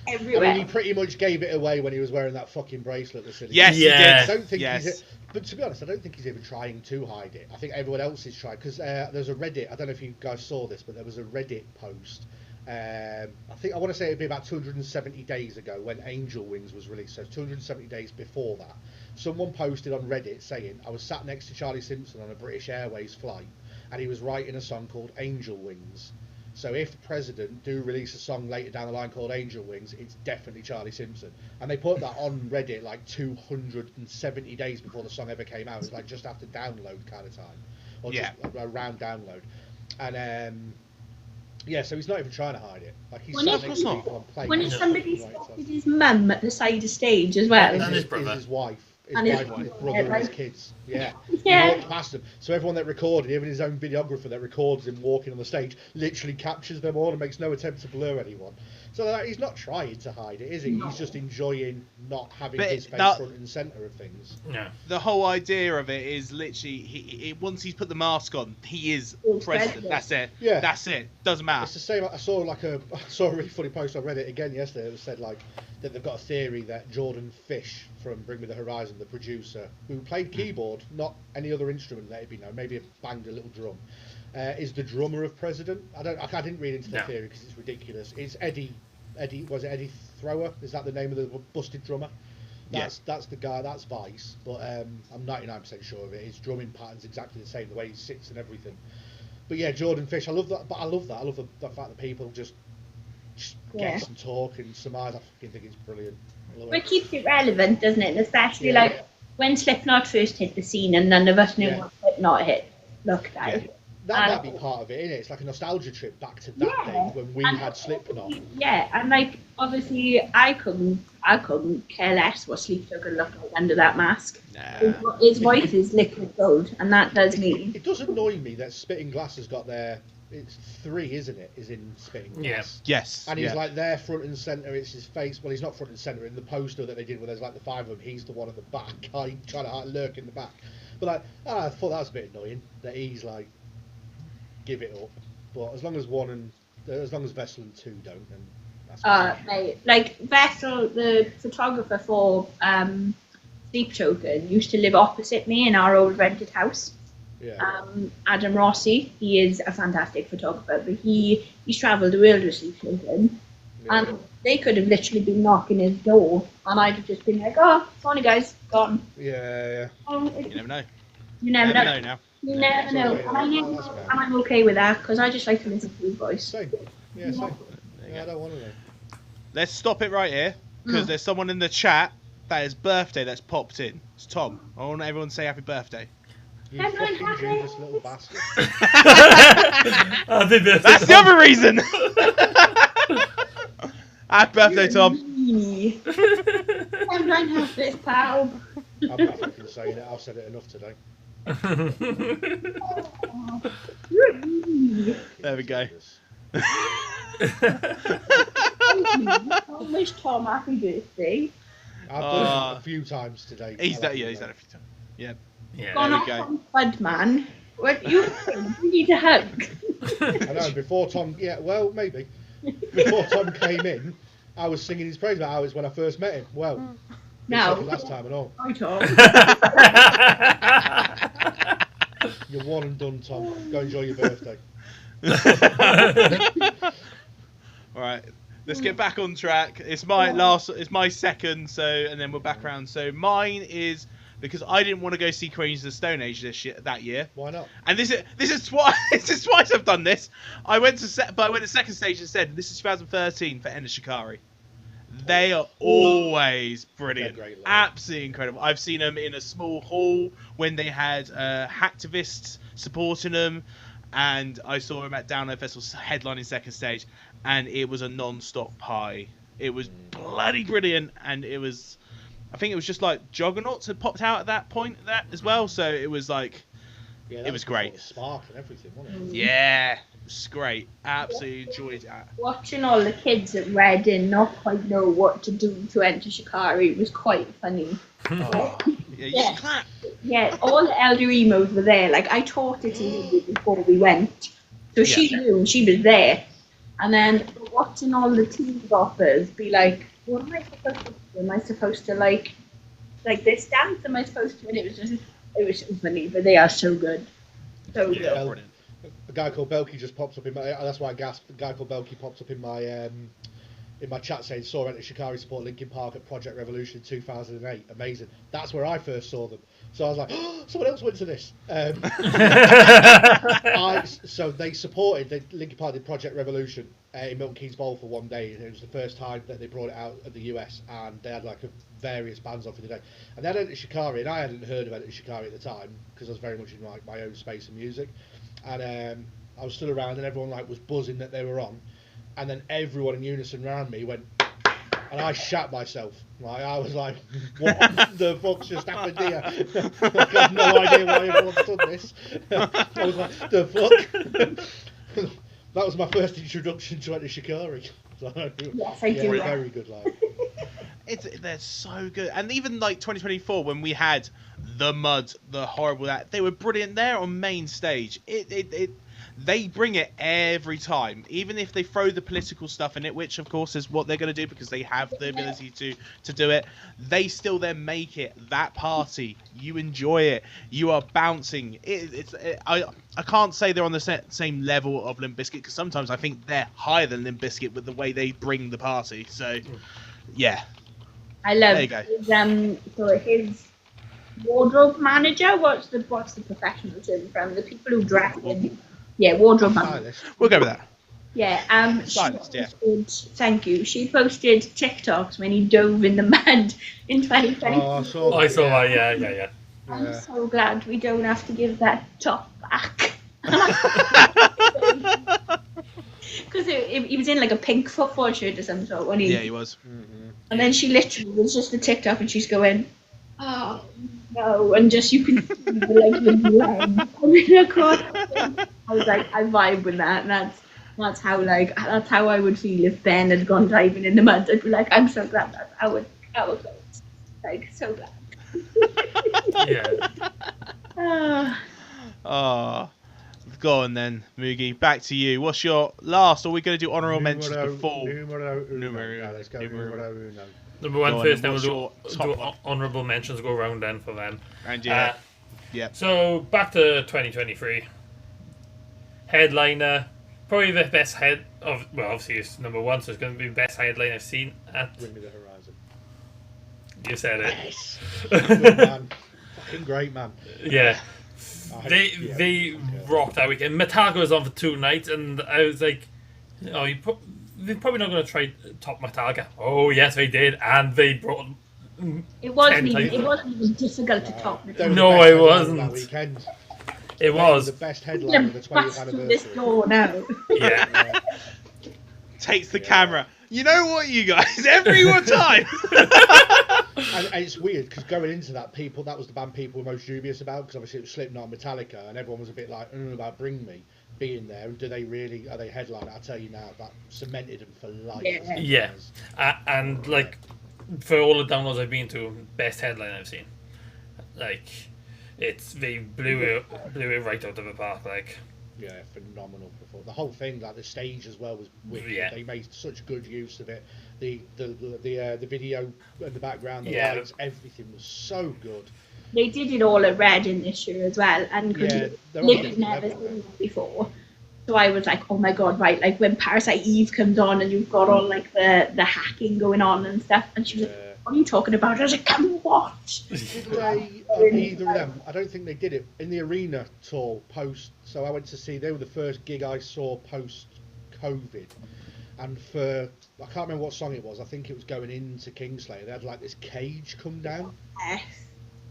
B: everywhere.
C: I mean, he pretty much gave it away when he was wearing that fucking bracelet. The silly
A: Yes,
D: Yeah.
A: he
C: I
A: did.
C: don't think
A: Yes.
C: he's. But to be honest, I don't think he's even trying to hide it. I think everyone else is trying because there's a Reddit. I don't know if you guys saw this, but there was a Reddit post. I want to say it'd be about 270 days ago when Angel Wings was released. So 270 days before that, someone posted on Reddit saying I was sat next to Charlie Simpson on a British Airways flight, and he was writing a song called Angel Wings. So if the president do release a song later down the line called Angel Wings, it's definitely Charlie Simpson. And they put that on Reddit like 270 days before the song ever came out. It was like just after download kind of time, or just around download. And yeah, so he's not even trying to hide it. Like he's
B: When
C: sat
B: he-
C: next to people on planes.
B: When
D: Yeah.
B: somebody
C: Right, so-
B: spotted his mum at the side of stage as well.
D: And
C: is
D: his brother.
C: his wife. His
B: And his
C: wife, his
B: brother,
C: brother, and his
B: right.
C: kids. Yeah.
B: Yeah.
C: He walked past them. So everyone that recorded, even his own videographer that records him walking on the stage, literally captures them all and makes no attempt to blur anyone. So he's not trying to hide it, is he?
B: No.
C: He's just enjoying not having
A: But
C: his face
A: that-
C: front and centre of things.
D: Yeah.
A: The whole idea of it is literally, once he's put the mask on, he is
B: He's
A: president.
B: president.
A: That's it.
C: Yeah.
A: That's it. Doesn't matter.
C: It's the same. I saw a really funny post on Reddit again yesterday that said like that they've got a theory that Jordan Fish from Bring Me the Horizon, the producer, who played keyboard, not any other instrument, let it be known, maybe banged a little drum, is the drummer of President. I didn't read into the
D: No.
C: theory because it's ridiculous. It's Eddie Thrower. Is that the name of the busted drummer? That's the guy. That's Vice. But I'm 99% sure of it. His drumming pattern's exactly the same, the way he sits and everything. But yeah, Jordan Fish. I love that. But I love that. I love the fact that people just guess and talk and surmise. I fucking think it's brilliant. I love
B: It keeps it relevant, doesn't it? And especially like when Slipknot first hit the scene and none of us knew what Slipknot looked like.
C: That might be part of it, innit? It's like a nostalgia trip back to that day when we had Slipknot.
B: Yeah, and like obviously I couldn't care less what Sleep Token looked like under that mask.
A: Nah.
B: His voice is liquid gold, and that does me.
C: It does annoy me that Spitting Glass has got their. It's 3, isn't it? Is in Spitting Glass.
A: Yes.
C: And he's like there front and centre. It's his face. Well, he's not front and centre in the poster that they did where there's like the 5 of them. He's the one at the back, trying to lurk in the back. But like, I thought that was a bit annoying that he's like. Give it up, but as long as Vessel and 2 don't, then that's
B: mate, like Vessel, the photographer for Sleep Token, used to live opposite me in our old rented house.
C: Yeah.
B: Adam Rossi, he is a fantastic photographer, but he's travelled the world with Sleep Token, and they could have literally been knocking his door, and I'd have just been like, "Oh, sorry guys, gone."
C: Yeah.
A: You never know.
B: You never know
A: now.
B: You never know, and I'm okay with that because I just like to listen to his voice.
C: Same. Yeah, same. Yeah, I don't want to know.
A: Let's stop it right here because there's someone in the chat that is birthday that's popped in. It's Tom. I want everyone to say happy birthday.
C: You fucking Judas little bastard.
D: I did this.
A: That's the other reason. Happy birthday, Tom.
B: I'm going to have this, pal.
C: I'm not fucking saying it. I've said it enough today.
A: There we go.
B: I wish Tom happy birthday.
C: I've done it a few times today.
A: He's done it a few times. Yeah.
B: Gone
A: There
B: off
A: we go.
B: on Bud Man. What you think? We need a hug.
C: I know. Before Tom, maybe. Before Tom came in, I was singing his praise about how it was when I first met him. Well,
B: No.
C: last time and all.
B: Hi, Tom.
C: You're one and done, Tom. Go enjoy your birthday.
A: All right. Let's get back on track. It's my second, and then we're back around. So mine is because I didn't want to go see Queens of the Stone Age that year.
C: Why not?
A: And this is twice I've done this. I went to second stage and said this is 2013 for Enter Shikari. They are always brilliant, absolutely incredible. I've seen them in a small hall when they had hacktivists supporting them, and I saw them at Download Festival headlining second stage, and it was a non-stop pie. It was bloody brilliant, and it was, I think it was just like Juggernauts had popped out at that point as well, so it was like, it was great.
C: Spark and everything, wasn't it?
A: Yeah, it was great. Absolutely enjoyed it.
B: Watching all the kids at Reading not quite know what to do to Enter Shikari was quite funny.
A: Oh, yeah, you should clap.
B: Yeah, all the elder emos were there. Like, I taught it to Lily before we went. So she knew, she was there. And then watching all the teen boppers be like, what am I supposed to do? Am I supposed to like this dance? Am I supposed to? And it was so funny, but they are so good. So good.
C: Yeah, brilliant. A guy called Belky just pops up in my. That's why I gasped. A guy called Belky pops up in my chat saying saw Enter Shikari support Linkin Park at Project Revolution in 2008. Amazing. That's where I first saw them. So I was like, oh, someone else went to this. So they supported. Linkin Park did Project Revolution in Milton Keynes Bowl for one day. It was the first time that they brought it out of the US, and they had like various bands on for the day. And they had Enter Shikari, and I hadn't heard of Enter Shikari at the time because I was very much in like my own space of music. And I was still around, and everyone like was buzzing that they were on. And then everyone in unison around me went, and I shat myself. Like I was like, "What the fuck's just happened here?" I have no idea why everyone's done this. I was like, "The fuck." That was my first introduction to Enter Shikari. So,
B: yes, I do.
C: Very good, like.
A: They're so good, and even like 2024 when we had the Mud, the horrible they were brilliant there on main stage. They bring it every time, even if they throw the political stuff in it, which of course is what they're going to do because they have the ability to do it. They still then make it that party. You enjoy it. You are bouncing. I can't say they're on the same level of Limp Bizkit because sometimes I think they're higher than Limp Bizkit with the way they bring the party. So Yeah.
B: I love
A: There you go.
B: his, so his wardrobe manager. What's the professional term from the people who dress in? Yeah, wardrobe manager.
C: Stylist.
A: We'll go with that.
B: Yeah, she
A: Stylist, yeah.
B: posted, thank you. She posted TikToks when he dove in the mud in 2020.
C: Oh, I saw that.
D: I saw that. Yeah.
B: I'm
C: Yeah.
B: so glad we don't have to give that top back. Because he was in like a pink football shirt or some sort when
A: Yeah, he was.
B: and then she literally was just a TikTok and she's going, oh no, and just you can see the leg coming across. I was like, I vibe with that, and that's how I would feel if Ben had gone diving in the mud. I'd be like, I'm so glad that's how it goes. Like, so glad.
D: Yeah.
A: Oh, go on then, Moogie. Back to you. What's your last? Or are we going to do honourable mentions before?
C: Numero uno.
A: Numero-
C: Yeah, let's go
A: numero-
C: numero uno.
D: Number one
A: Go on,
D: first,
A: then
D: then we'll
A: what's
D: do
A: your top one?
D: honourable mentions. Go around then for them.
A: And yeah, yeah.
D: So back to 2023. Headliner, probably the best obviously it's number one, so it's going to be the best headline I've seen.
C: Bring me the horizon.
D: You said it.
C: Yes. Good man. Fucking great, man.
D: Yeah. They
C: Okay.
D: rocked that weekend. Metallica was on for 2 nights, and I was like, they're probably not going to try top Metallica. Oh yes, they did, and they brought.
B: It wasn't
D: 10
B: even difficult to top.
C: They were the
D: No,
C: best
D: it
C: headliner
D: wasn't.
C: That weekend.
D: It
C: They were
D: was.
C: the best headline of the 20th
B: Bust through this
C: anniversary.
B: door now.
D: Yeah.
C: Yeah.
A: Takes the camera. You know what, you guys? Every time.
C: And it's weird because going into that, that was the band people were most dubious about because obviously it was Slipknot and Metallica, and everyone was a bit like about Bring Me being there. And are they headline? I tell you now, that cemented them for life.
B: Yeah.
C: as
D: Yeah.
C: headliners.
D: And like, for all the downloads I've been to, best headline I've seen. Like, they blew it right out of the park. Like,
C: Yeah, phenomenal performance. The whole thing, like the stage as well, was wicked.
D: Yeah.
C: They made such good use of it. The video in the background, the
D: Yeah.
C: lights, everything was so good.
B: They did it all at Reading this year as well, and
C: Yeah, they're on a
B: Liv had
C: different
B: never
C: level,
B: seen it before. So I was like, oh my god, right, like when Parasite Eve comes on and you've got all like the hacking going on and stuff, and she was like,
C: Yeah.
B: what are you talking about? I was like, come watch.
C: Did they, either of them, I don't think they did it in the arena tour post. So I went to see, they were the first gig I saw post COVID. And I can't remember what song it was, I think it was going into Kingslayer. They had like this cage come down.
B: Yes.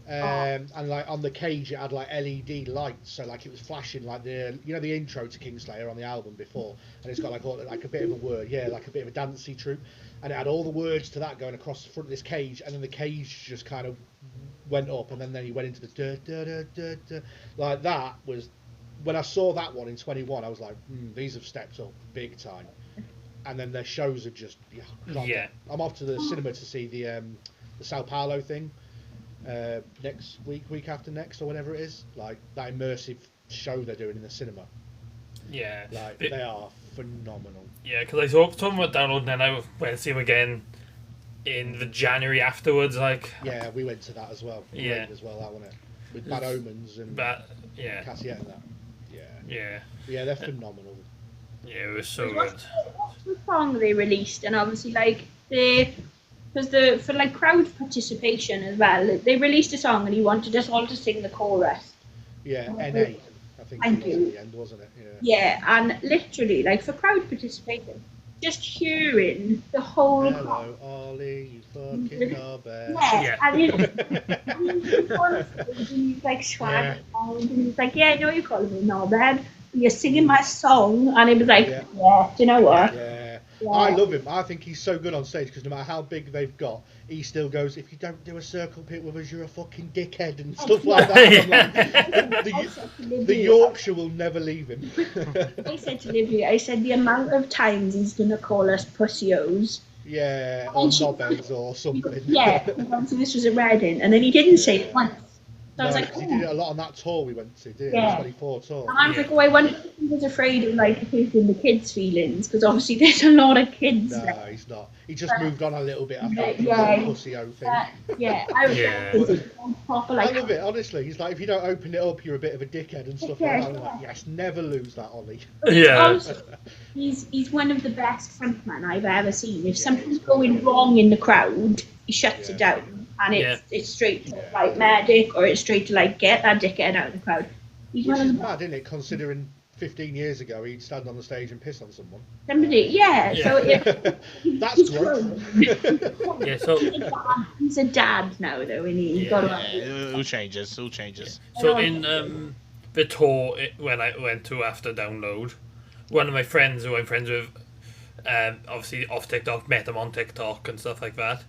C: And like on the cage it had like LED lights, so like it was flashing like the intro to Kingslayer on the album before, and it's got like a bit of a word, like a bit of a dancey troop, and it had all the words to that going across the front of this cage, and then the cage just kind of went up, and then he went into the da, da, da, da, da. Like that was when I saw that one in 21. I was like, these have stepped up big time, and then their shows are just
D: Yeah.
C: I'm off to the cinema to see the Sao Paulo thing. Next week after next, or whatever it is, like that immersive show they're doing in the cinema.
D: yeah.
C: Like they are phenomenal.
D: Yeah, because I saw talking about downloading, and I went to see them again in the January afterwards. Like,
C: Yeah, we went to that as well.
D: Yeah.
C: Great as well, that wasn't it? With Bad Omens and
D: but yeah,
C: Cassiette and that.
D: yeah,
C: Yeah, they're phenomenal.
D: yeah, it was so good.
B: What's the song they released? And obviously, like, for like crowd participation as well, they released a song and he wanted us all to sing the chorus.
C: Yeah,
B: Oh,
C: NA. I think
B: thank
C: it was
B: you.
C: at the end, wasn't it? Yeah.
B: Yeah, and literally, like, for crowd participation, just hearing the whole
C: Hello, Ollie, you fucking knobhead.
B: Yeah,
D: Yeah.
B: and he's like swag around, and he's like, yeah, I know you call me knobhead, but you're singing my song, and it was like,
C: Yeah.
B: yeah, do you know what?
C: Yeah.
B: Yeah.
C: I love him. I think he's so good on stage because no matter how big they've got, he still goes, if you don't do a circle pit with us, you're a fucking dickhead and stuff like that. I'm like,
B: I said to
C: the
B: Livy,
C: Yorkshire will never leave him.
B: I said to Livy, I said the amount of times he's gonna call us pussios.
C: Yeah, or knobheads or something.
B: Yeah, so this was at Reading, and then he didn't say it once. So I was like,
C: 'cause he did it a lot on that tour we went to, didn't he?
B: Yeah.
C: The 24 tour.
B: and I was like, oh, I wonder if he was afraid of like hurting the kids' feelings because obviously there's a lot of kids.
C: No, he's not. He just moved on a little bit after that
B: Yeah.
C: little pussy-o thing.
B: Yeah, I was
D: Yeah.
B: proper
C: I
B: like.
C: love it, honestly. He's like, if you don't open it up, you're a bit of a dickhead and stuff like
B: Yeah.
C: that. I'm like, yes, never lose that, Ollie.
D: Yeah.
B: He's one of the best frontmen I've ever seen. If
C: Yeah,
B: something's
C: he's great.
B: going wrong in the crowd, he shuts
C: Yeah.
B: it down, and it's straight to
C: Yeah.
B: like medic, or it's straight to like get that dickhead out of the crowd. He's
C: Which
B: one
C: is
B: of the
C: mad, isn't it? Considering 15 years ago he'd stand on the stage and piss on someone.
B: somebody, yeah. So
C: That's
B: he's
C: growth.
B: grown.
D: Yeah, so
B: He's a dad now, though, and he
D: Yeah.
B: got
A: It all changes. All changes.
D: So in the tour when I went to after Download, one of my friends who I'm friends with, obviously off TikTok, met him on TikTok and stuff like that.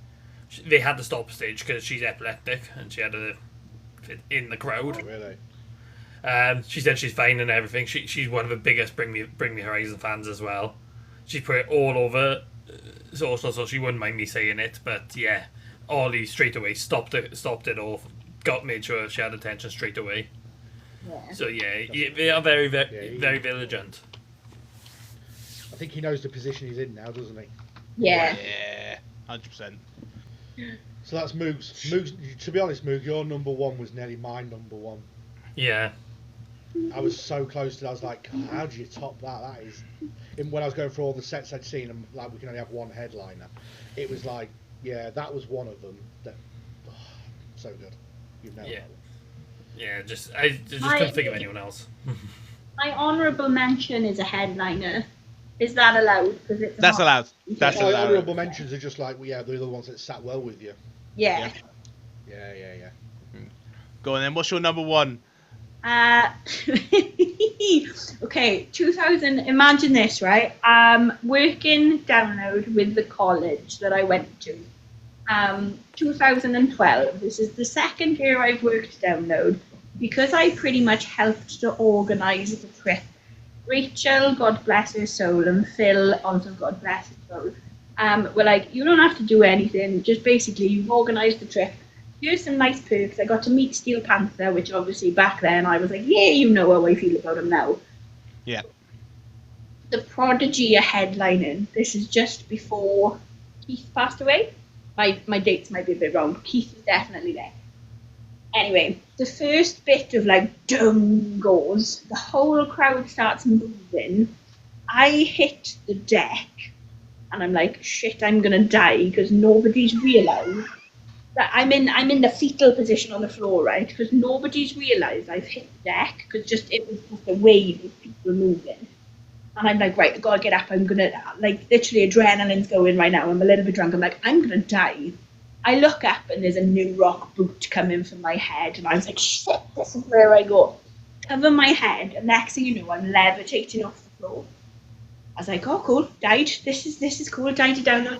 D: They had to stop stage because she's epileptic and she had to fit in the crowd.
C: Oh, really?
D: She said she's fine and everything. She's one of the biggest Bring Me Horizon fans as well. She put it all over social, so she wouldn't mind me saying it. But yeah, Ollie straight away stopped it all. Made sure she had attention straight away.
B: yeah.
D: So yeah, they are very
C: Yeah,
D: very vigilant.
C: I think he knows the position he's in now, doesn't he?
B: Yeah.
A: Yeah. 100%.
C: So that's Moogs. Moogs, to be honest, Moog, your number one was nearly my number one.
D: Yeah,
C: I was so close to it. I was like, God, how do you top that? That is... When I was going through all the sets I'd seen, and like we can only have one headliner, it was like, yeah, that was one of them. That, so good. You've nailed
D: Yeah.
C: that one.
D: yeah. I just couldn't think of anyone else.
B: My honourable mention is a headliner. Is that allowed? Because it's
A: That's allowed. That's
C: My
A: allowed.
C: honourable mentions are just like, well, yeah, the other ones that sat well with you.
B: Yeah.
C: Yeah.
A: Go on then. What's your number one?
B: Okay, 2000. Imagine this, right? Working Download with the college that I went to. 2012. This is the second year I've worked Download because I pretty much helped to organise the trip. Rachel, God bless her soul, and Phil, also God bless his soul, were like, you don't have to do anything, just basically you've organised the trip. Here's some nice perks. I got to meet Steel Panther, which obviously back then I was like, yeah, you know how I feel about him now.
A: Yeah.
B: The Prodigy are headlining. This is just before Keith passed away. My dates might be a bit wrong, but Keith was definitely there. Anyway, the first bit of like dung goes, the whole crowd starts moving. I hit the deck, and I'm like, shit, I'm gonna die because nobody's realised that I'm in the fetal position on the floor, right? Because nobody's realised I've hit the deck because it was just a wave of people moving. And I'm like, right, I've got to get up. I'm gonna, like, literally adrenaline's going right now. I'm a little bit drunk. I'm like, I'm gonna die. I look up and there's a New Rock boot coming from my head, and I was like, shit, this is where I go. Cover my head, and next thing you know, I'm levitating off the floor. I was like, oh, cool, died. This is cool. Died down.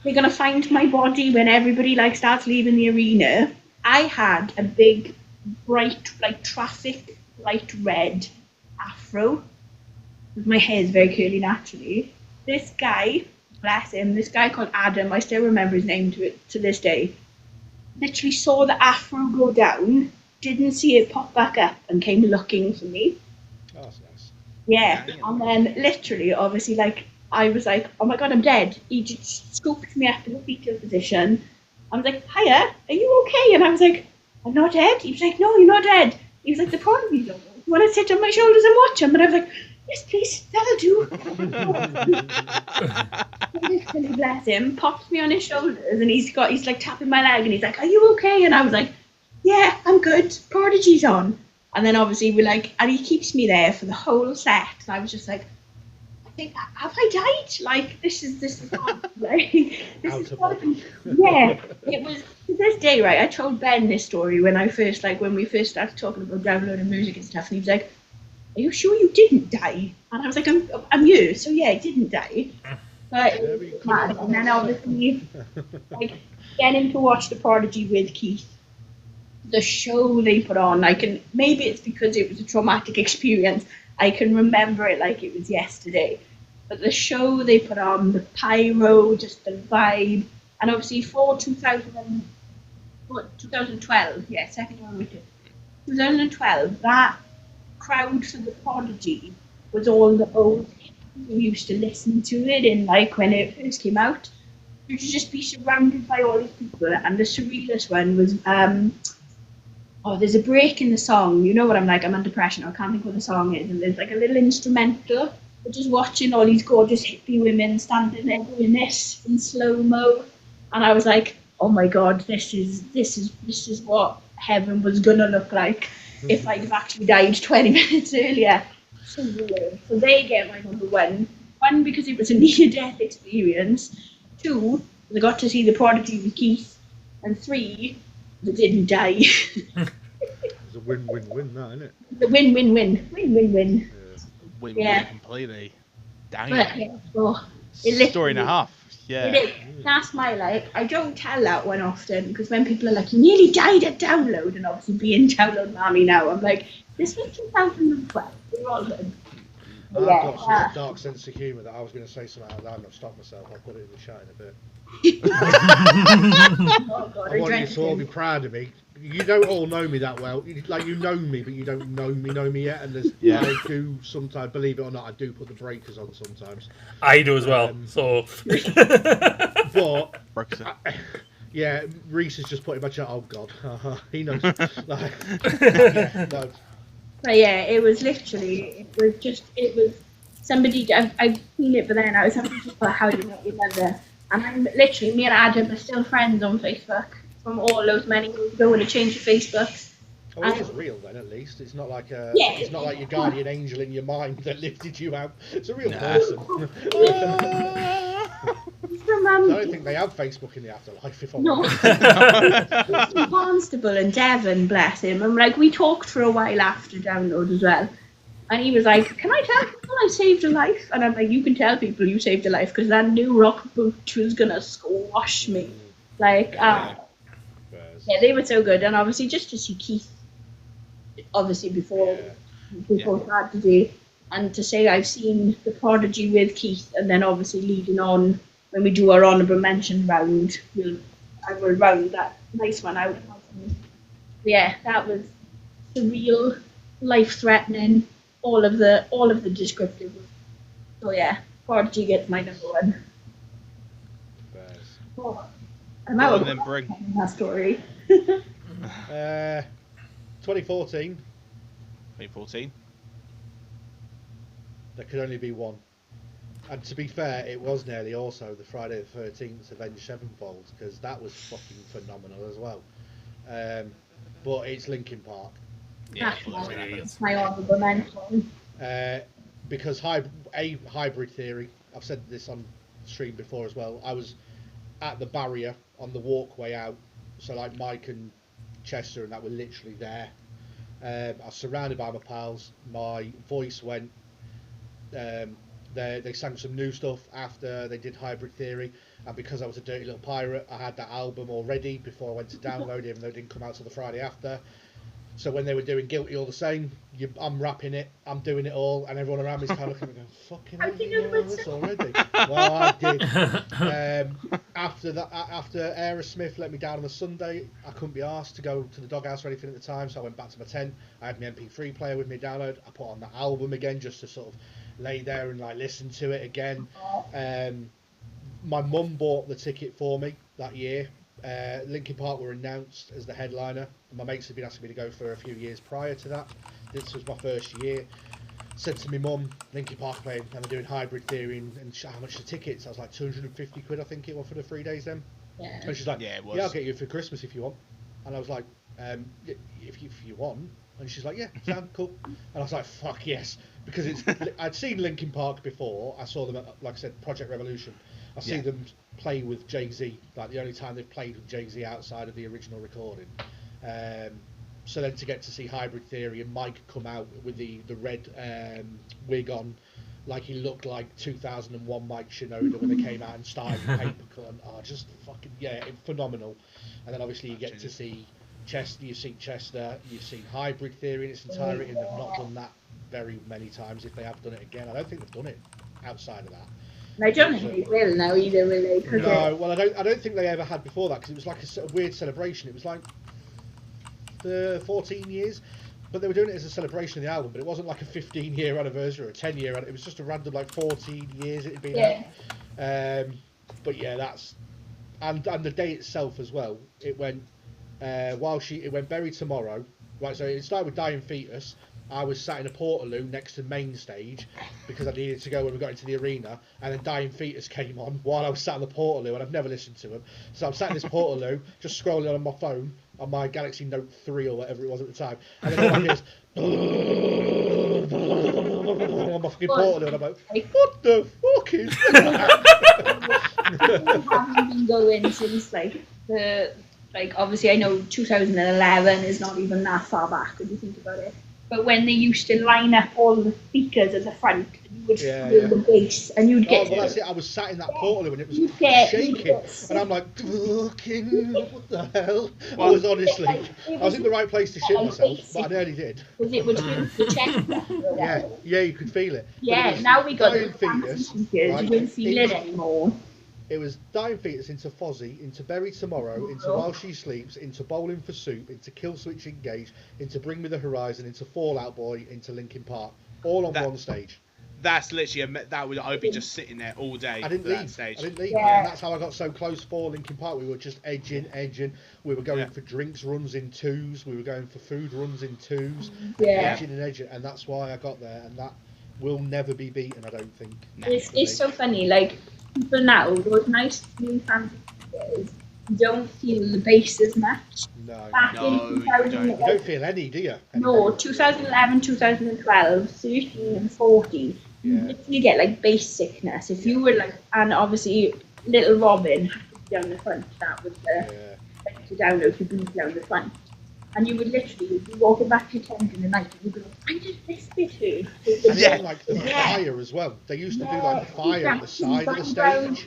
B: We're gonna find my body when everybody like starts leaving the arena. I had a big, bright, like traffic light red afro. My hair is very curly naturally. This guy, bless him, this guy called Adam, I still remember his name to this day, literally saw the afro go down, didn't see it pop back up, and came looking for me.
C: Oh, that's nice.
B: Yeah, and then literally, obviously, like, I was like, oh my god, I'm dead. He just scooped me up in the fetal position. I was like, hiya, are you okay? And I was like, I'm not dead. He was like, no, you're not dead. He was like, the Prodigy's over. You want to sit on my shoulders and watch him? And I was like, yes, please, that'll do. Literally, bless him, popped me on his shoulders, and he's like tapping my leg, and he's like, are you okay? And I was like, yeah, I'm good. Prodigy's on. And then obviously we're like, and he keeps me there for the whole set. And I was just like, I think, have I died? Like, this is hard. Like, this
C: Out
B: is
C: of
B: hard.
C: body.
B: Yeah, it was to this day, right? I told Ben this story when we first started talking about downloading music and stuff, and he was like, are you sure you didn't die? And I was like, I'm you, so yeah, I didn't die. But it was mad. And then obviously, like, getting to watch The Prodigy with Keith, the show they put on, maybe it's because it was a traumatic experience, I can remember it like it was yesterday. But the show they put on, the pyro, just the vibe, and obviously for 2000, what, 2012, yeah, second one we did. 2012, that crowd for the Prodigy was all the old people who used to listen to it in like when it first came out. You would just be surrounded by all these people, and the surrealist one was oh, there's a break in the song. You know what I'm like? I'm under pressure. I can't think what the song is, and there's like a little instrumental. But just watching all these gorgeous hippie women standing there doing this in slow mo, and I was like, oh my god, this is what heaven was gonna look like if I'd have actually died 20 minutes earlier. So weird. So they get my number one. One, because it was a near-death experience. Two, I got to see the Prodigy with Keith. And three, they didn't die.
C: It's a win-win-win, that, isn't it?
B: The win-win-win. Win-win-win.
A: Win
B: Yeah.
A: completely. Dang.
B: But, yeah, so, it
A: Story and a
B: literally-
A: half. Yeah.
B: It is. That's my like. I don't tell that one often because when people are like, "You nearly died at download," and obviously being download mommy now, I'm like, "This was 2012. We're all good."
C: I've
B: Yeah,
C: got such a dark sense of humour that I was going to say something out loud and I've stopped myself. I'll put it in the chat in a bit.
B: Oh God,
C: I want you
B: drenched
C: to all
B: him.
C: be proud of me. You don't all know me that well. You know me, but you don't know me yet. And there's,
A: Yeah.
C: I do sometimes, believe it or not, I do put the breakers on sometimes.
D: I do as well. So
C: But
A: Brexit.
C: yeah, Reese is just putting my chat. Oh God, he knows. Like, yeah, no.
B: But yeah, it was literally, it was somebody, I've seen it, but then I was somebody just put, how do you know your mother? And I'm literally, me and Adam are still friends on Facebook from all those many years ago when I changed the Facebook.
C: Oh, it is real then, at least. It's not like
B: Yeah.
C: it's not like your guardian angel in your mind that lifted you out. It's a real
A: Nah.
C: person.
B: From,
C: I don't think they have Facebook in the afterlife. If I'm
B: no.
C: honest.
B: Constable and Devon, bless him. And like we talked for a while after download as well. And he was like, "Can I tell people I saved a life?" And I'm like, "You can tell people you saved a life because that new rock boot was gonna squash me." Like,
C: Whereas-
B: yeah, they were so good. And obviously, just to see Keith, obviously before Saturday, and to say I've seen the Prodigy with Keith, and then obviously leading on when we do our honourable mention round, I will round that nice one out. Yeah, that was surreal, life-threatening, all of the descriptive. So yeah, Prodigy gets my number one.
C: whereas-
B: Oh, and
A: Well,
B: that
A: then
B: was
A: bring.
B: that story.
C: 2014,
A: 2014.
C: there could only be one. And to be fair, it was nearly also the Friday the 13th Avenged Sevenfold, because that was fucking phenomenal as well. But it's Linkin Park.
A: Yeah.
B: That's
A: I thought that was gonna happen.
B: my honourable mention.
C: Because hybrid theory, I've said this on stream before as well. I was at the barrier on the walkway out, so like Mike and Chester and that were literally there. I was surrounded by my pals. My voice went. They sang some new stuff after they did Hybrid Theory, and because I was a dirty little pirate, I had that album already before I went to download it, even though it didn't come out till the Friday after. So when they were doing Guilty All the Same, I'm rapping it, I'm doing it all, and everyone around me's kind of looking at me going, "Fucking hell, you know all this already?" Well, I did. After Aerosmith let me down on the Sunday, I couldn't be asked to go to the doghouse or anything at the time, so I went back to my tent. I had my MP3 player with me download. I put on the album again just to sort of lay there and like listen to it again. My mum bought the ticket for me that year. Linkin Park were announced as the headliner. My mates had been asking me to go for a few years prior to that. This was my first year. Said to my mum, Linkin Park playing, and they're doing Hybrid Theory, and how much are the tickets? I was like, 250 quid, I think it was for the 3 days then.
B: Yeah.
C: And she's like,
A: Yeah, it was.
C: yeah, I'll get you for Christmas if you want. And I was like, if you want. And she's like, yeah, sound cool. And I was like, fuck yes, because I'd seen Linkin Park before. I saw them at, like I said, Project Revolution. I see them play with Jay-Z, like the only time they've played with Jay-Z outside of the original recording. So then to get to see Hybrid Theory and Mike come out with the red wig on, like he looked like 2001 Mike Shinoda when they came out and started with Papercut, and just fucking phenomenal. And then obviously you get to see Chester, you've seen Chester, you've seen Hybrid Theory in its entirety, and they've not done that very many times. If they have done it again, I don't think they've done it outside of that.
B: And I don't think they will now either, will they? 'Cause
C: No, well, I don't think they ever had before that because it was like a sort of weird celebration. It was like the 14 years, but they were doing it as a celebration of the album. But it wasn't like a 15-year anniversary or a 10-year. It was just a random like 14 years it had been out. But yeah, that's and the day itself as well. It went it went Bury Tomorrow. Right, so it started with Dying Fetus. I was sat in a Portaloo next to main stage because I needed to go when we got into the arena, and then Dying Fetus came on while I was sat in the Portaloo, and I've never listened to them. So I'm sat in this Portaloo, just scrolling on my phone, on my Galaxy Note 3 or whatever it was at the time, and then all I hear is on my fucking Portaloo, and I'm like, what the fuck is that?
B: I haven't been going since obviously I know 2011 is not even that far back when you think about it. But when they used to line up all the speakers at the front, you would feel the bass, and you'd get.
C: Oh, well, that's it. I was sat in that Portaloo and it was shaking, and I'm like, fucking, what the hell? I was honestly, I was in the right place to shit myself, but I nearly did.
B: Because it would feel the chest.
C: Yeah, you could feel it.
B: Yeah, now we got
C: Dying
B: the
C: Fetus,
B: speakers,
C: right,
B: you don't feel it anymore.
C: It was Dying Fetus into Fozzy, into Bury Tomorrow, into While She Sleeps, into Bowling for Soup, into Killswitch Engage, into Bring Me the Horizon, into Fall Out Boy, into Linkin Park, all on one stage.
A: That's literally I'd be just sitting there all day.
C: I didn't
A: for that
C: leave.
A: stage.
C: I didn't leave.
B: Yeah.
C: And that's how I got so close for Linkin Park. We were just edging. We were going for drinks runs in twos. We were going for food runs in twos. Edging and edging, and that's why I got there. And that will never be beaten, I don't think.
B: It's so funny, like, people now, those nice new fans don't feel the bass as much.
C: No.
B: Back
A: No,
B: in
A: you
B: 2000,
A: don't.
C: You don't feel any, do you?
B: No, 2011, 2012, 13 and 14, you literally get like bass sickness. If you were like, and obviously Little Robin had to be down the front, that was the to download to be down the front. And you would literally be walking back to your tent in the night and you'd be like, I did this bit here.
C: And then, like the fire as well. They used to do like the fire at the side of the stage.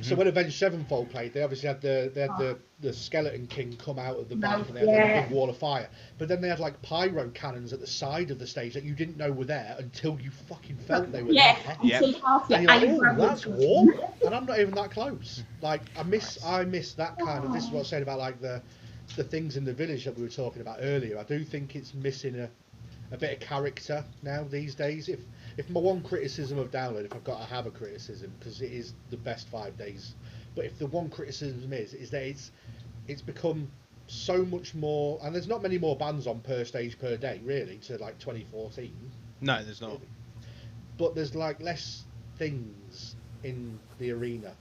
C: So when Avenged Sevenfold played, they obviously had the Skeleton King come out of the back and they had a big wall of fire. But then they had like pyro cannons at the side of the stage that you didn't know were there until you fucking felt they were there.
B: Until half your
C: and you're like, oh, that's warm. And I'm not even that close. Like I miss that kind of. This is what I said about like the things in the village that we were talking about earlier. I do think it's missing a bit of character now these days. If my one criticism of Download, if I've got to have a criticism, because it is the best 5 days, but if the one criticism is that it's become so much more, and there's not many more bands on per stage per day really to like 2014.
A: No, there's not.
C: But there's like less things in the arena.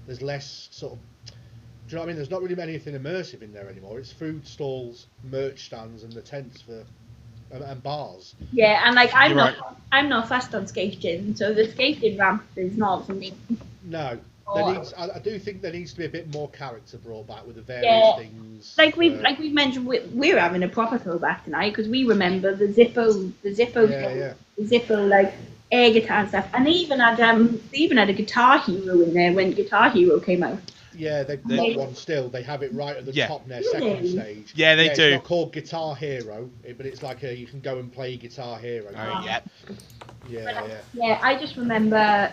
C: There's less sort of. Do you know what I mean? There's not really anything immersive in there anymore. It's food stalls, merch stands, and the tents and bars.
B: Yeah, and like I'm not fast on skating, so the skating ramp is not for me.
C: No, I do think there needs to be a bit more character brought back with the various things.
B: Like we've mentioned, we're having a proper throwback tonight because we remember the Zippo like air guitar and stuff, and they even had a Guitar Hero in there when Guitar Hero came out.
C: Yeah, they've got one still. They have it right at the top in their second stage.
A: Yeah, they do.
C: It's not called Guitar Hero, but it's like you can go and play Guitar Hero.
B: Yeah, I just remember.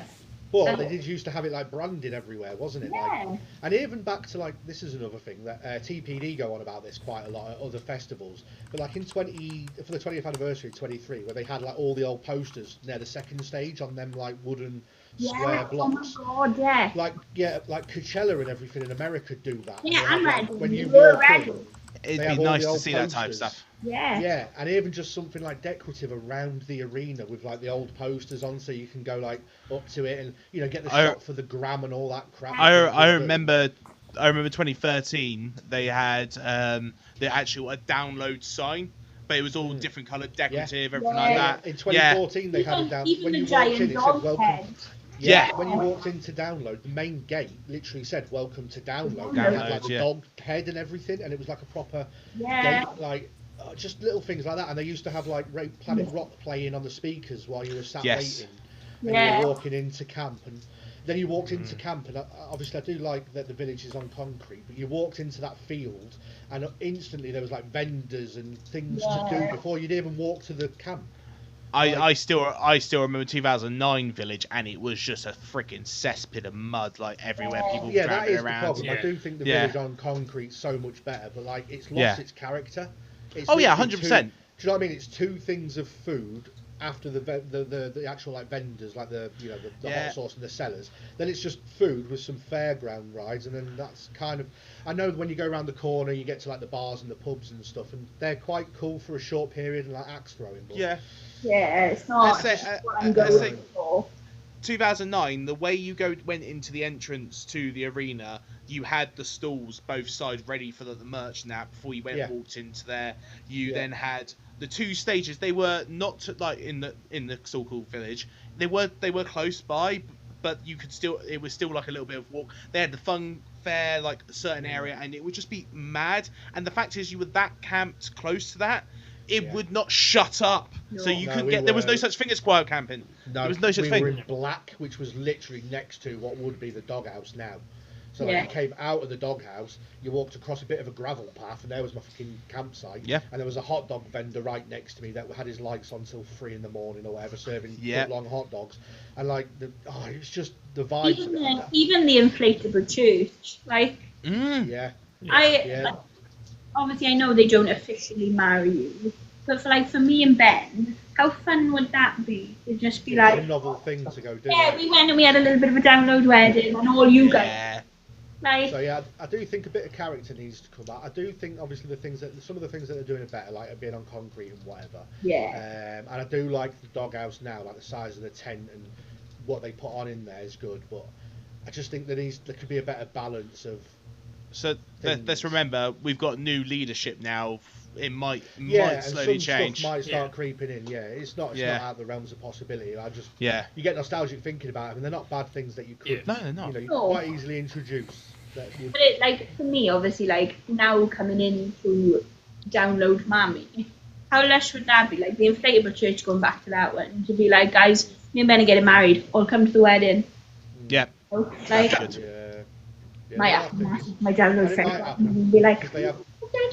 C: But they did used to have it like branded everywhere, wasn't it?
B: Yeah.
C: Like, and even back to like this is another thing that TPD go on about this quite a lot at other festivals. But like in for the 20th anniversary, 23, where they had like all the old posters near the second stage on them like wooden square blocks.
B: Oh my god, yeah.
C: Like Coachella and everything in America do that.
B: Yeah, I'm ready.
C: When you walk in,
A: it'd be nice to see that type of stuff.
B: Yeah.
C: Yeah, and even just something like decorative around the arena with like the old posters on, so you can go like up to it and get the shot for the gram and all that crap.
A: I remember 2013 they had the actual download sign, but it was all different coloured, decorative, everything like that.
C: In 2014 they had it down when you walked in. It said welcome. When you walked into Download, the main gate literally said "Welcome to Download." It had like the dog head and everything, and it was like a proper gate, like. Just little things like that, and they used to have like Planet Rock playing on the speakers while you were sat waiting, and you were walking into camp, and then you walked into camp, and obviously I do like that the village is on concrete, but you walked into that field, and instantly there was like vendors and things to do before you'd even walk to the camp.
A: I still remember 2009 Village, and it was just a freaking cesspit of mud, like everywhere, people
C: Yeah, that
A: driving
C: is the
A: around.
C: problem.
D: Yeah.
C: I do think the
A: Yeah.
C: Village on concrete's so much better, but like it's lost
A: Yeah.
C: its character. It's
A: Oh yeah,
C: literally
A: 100%.
C: Do you know what I mean? It's two things of food after the actual like vendors, like the
A: Yeah.
C: hot sauce and the sellers. Then it's just food with some fairground rides, and then that's kind of. I know when you go around the corner, you get to like the bars and the pubs and stuff, and they're quite cool for a short period, and like axe throwing. But
A: Yeah.
B: Yeah, it's not
A: Let's say-
B: just what I'm
A: let's
B: going
A: say-
B: for.
A: 2009, the way you went into the entrance to the arena, you had the stalls both sides ready for the merch and that before you walked into there. You then had the two stages. They were not like in the so-called Village. They were close by, but you could still. It was still like a little bit of walk. They had the fun fair, like a certain area, and it would just be mad. And the fact is, you were that camped close to that. It would not shut up, so you
C: No,
A: couldn't
C: we
A: get. There was no
C: were-
A: such thing as quiet camping. There was no such
C: we
A: thing.
C: were in Black, which was literally next to what would be the doghouse now. So like
B: Yeah.
C: you came out of the doghouse, you walked across a bit of a gravel path, and there was my fucking campsite.
A: Yeah.
C: And there was a hot dog vendor right next to me that had his lights on till 3 in the morning or whatever, serving
A: Yeah.
C: long hot dogs. And like it's just the vibes.
B: Even
C: of it.
B: even the inflatable church, like
C: Yeah.
B: like, obviously I know they don't officially marry you, but for me and Ben, how fun would that be to just be
C: It's
B: like,
C: a novel thing to go do.
B: yeah, we went and we had a little bit of a download wedding, and all you guys
A: Yeah.
B: like,
C: So yeah, I do think a bit of character needs to come out. I do think obviously some of the things that they're doing are better, like being on concrete and whatever.
B: yeah,
C: And I do like the doghouse now, like the size of the tent and what they put on in there is good. But I just think there could be a better balance of.
A: So let's
C: things.
A: remember, we've got new leadership now. It might
C: And
A: slowly
C: some
A: change.
C: stuff might start
D: Yeah.
C: creeping in. Yeah, it's not
A: Yeah.
C: out of the realms of possibility.
A: Yeah.
C: You get nostalgic thinking about them, and they're not bad things that you could
D: Yeah.
A: No, they're not.
C: you could
B: No.
C: quite easily introduce. That would,
B: but it like for me, obviously, like now coming into download Mammy, how lush would that be? Like the inflatable church, going back to that one, to be like, guys, me and Ben are getting married, all come to the wedding.
A: Yeah.
B: Oh, like
A: That's good.
C: yeah,
B: my
C: that could be-
B: my download
C: And it
B: friend
C: might happen,
B: would be like,
C: because they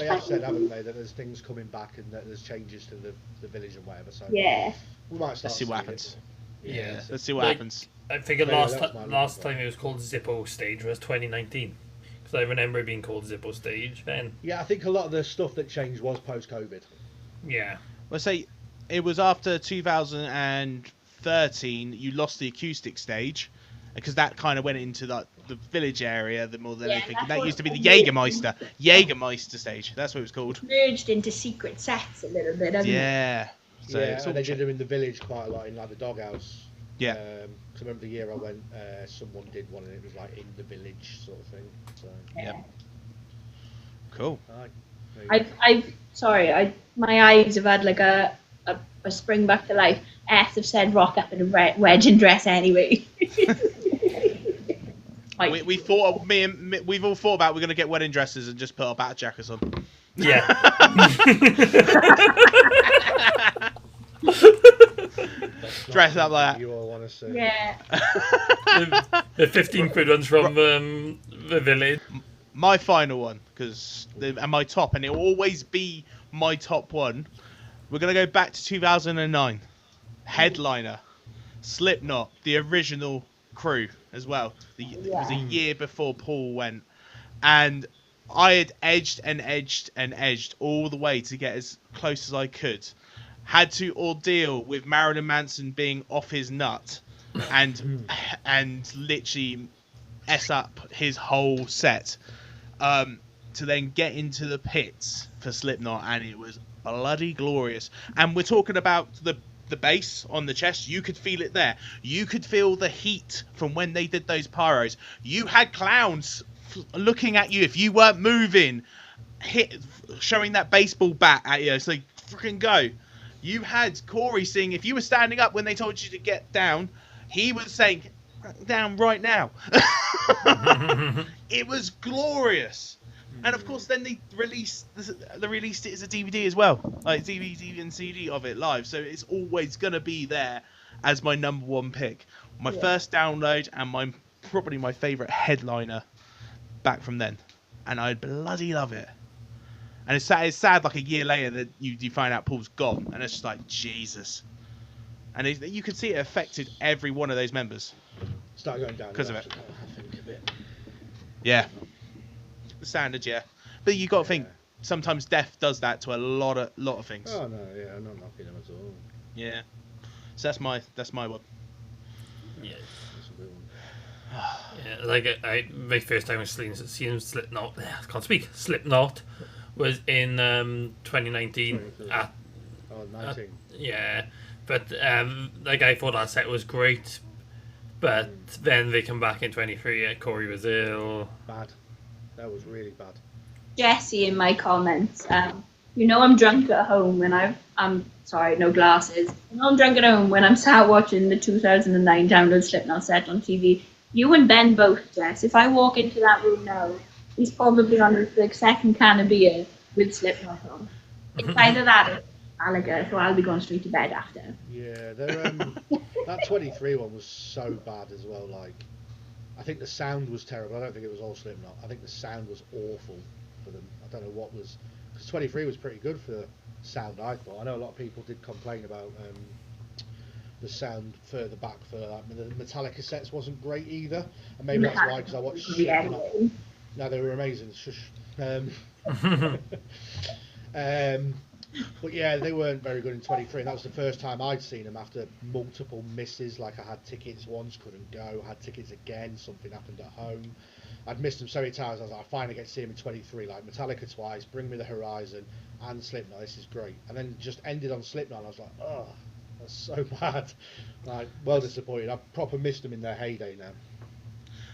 C: have said, haven't they, that there's things coming back and that there's changes to the village and whatever. So
B: yeah,
C: we might start.
A: Let's see what
C: seeing
A: happens.
C: it.
D: Yeah.
A: Let's see what
D: Like-
A: happens.
D: I figure
C: Maybe
D: last
C: that's my
D: last
C: look,
D: time it was called Zippo Stage was 2019, because I remember it being called Zippo Stage then.
C: Yeah, I think a lot of the stuff that changed was post-COVID.
D: Yeah.
A: Let's say it was after 2013 you lost the acoustic stage, because that kind of went into the village area more than
B: Yeah,
A: anything.
B: that's
A: That
B: what
A: used to be the
B: it was.
A: Jägermeister stage. That's what it was called.
B: merged into secret sets a little bit, hasn't it?
A: Yeah. So
C: yeah,
A: it's all
C: and they
A: cha-
C: did them in the village quite a lot, in like the doghouse.
A: Yeah.
C: Because I remember the year I went, someone did one and it was like in the village sort of thing. So,
A: Yep. Cool.
C: aye. There you go.
B: My eyes have had like a spring back to life. S have said rock up in a wedding dress anyway. Like,
A: We thought we've all thought about we're gonna get wedding dresses and just put our battle jackets on.
D: Yeah.
C: That's not
A: Dress up like
C: something you all want to see.
B: yeah,
D: the 15 quid ones from the village.
A: My final one, and my top, and it will always be my top one. We're gonna go back to 2009. Headliner, Slipknot, the original crew as well. It was a year before Paul went, and I had edged and edged and edged all the way to get as close as I could. Had to ordeal with Marilyn Manson being off his nut, and literally s up his whole set, to then get into the pits for Slipknot, and it was bloody glorious. And we're talking about the bass on the chest. You could feel it there. You could feel the heat from when they did those pyros. You had clowns looking at you if you weren't moving, showing that baseball bat at you. It's like, freaking go. You had Corey saying if you were standing up when they told you to get down, he was saying, down right now. It was glorious. And of course, then they released it as a DVD as well, like DVD and CD of it live. So it's always gonna be there as my number one pick, my first download, and probably my favorite headliner back from then. And I bloody love it. And it's sad like a year later that you find out Paul's gone, and it's just like, Jesus. and you could see it affected every one of those members.
C: Start going down
A: 'Cause of it.
C: I think a bit.
A: Yeah, the standard, yeah. But you got to think sometimes death does that to a lot of things.
C: Oh no, yeah, I'm not knocking them at all.
A: Yeah, so that's my one.
D: Yeah.
C: That's a good one.
D: Yeah, like my first time with seeing Slipknot, I can't speak. Slipknot was in 2019. At,
C: Oh, 19.
D: yeah, but like I thought that set was great, but then they come back in 23. Corey was ill.
C: Bad. That was really bad.
B: Jesse in my comments. I'm drunk at home when I'm sorry, no glasses. I'm drunk at home when I'm sat watching the 2009 download Slipknot set on TV. You and Ben both, Jess. If I walk into that room now, he's probably on his second can of beer with Slipknot on. It's either that or Gallagher, so I'll be going straight to bed after.
C: Yeah, that 23 one was so bad as well. Like, I think the sound was terrible. I don't think it was all Slipknot. I think the sound was awful for them. I don't know what was, because 23 was pretty good for the sound. I thought. I know a lot of people did complain about the sound further back for that. The Metallica sets wasn't great either, and maybe that's why, because I watched Slipknot. No, they were amazing. Shush. But yeah, they weren't very good in 23, and that was the first time I'd seen them after multiple misses. Like, I had tickets once, couldn't go, had tickets again, something happened at home. I'd missed them so many times. I was like, I finally get to see them in 23, like Metallica twice, Bring Me the Horizon, and Slipknot. This is great. And then just ended on Slipknot, and I was like, oh, that's so bad. Like, well disappointed. I proper missed them in their heyday now.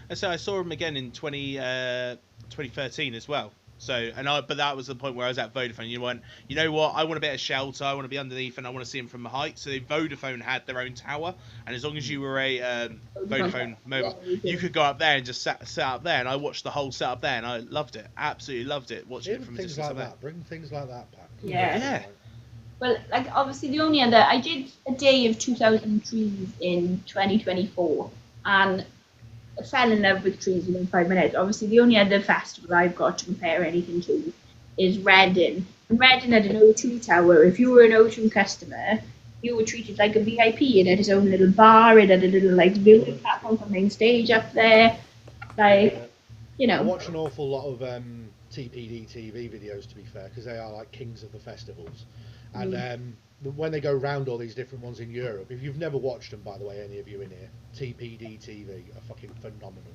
A: And so I saw them again in 2013 as well. So, but that was the point where I was at Vodafone. You went, you know what? I want a bit of shelter. I want to be underneath, and I want to see them from the height. So Vodafone had their own tower, and as long as you were a Vodafone mobile, you could go up there and just sit up there. And I watched the whole set up there, and I loved it. Absolutely loved it. Watching it from a distance
C: like
A: up
C: that. Bring things like that back.
B: Yeah. Well, like, obviously the only other, I did a day of 2000 trees in 2024, and I fell in love with trees within 5 minutes. Obviously, the only other festival I've got to compare anything to is Reading. And Reading had an O2 tower. If you were an O2 customer, you were treated like a VIP. It had its own little bar. It had a little, like, building platform for main stage up there. Like, you know.
C: I watch an awful lot of TPD TV videos, to be fair, because they are like kings of the festivals. And when they go round all these different ones in Europe, if you've never watched them, by the way, any of you in here, TPD TV are fucking phenomenal.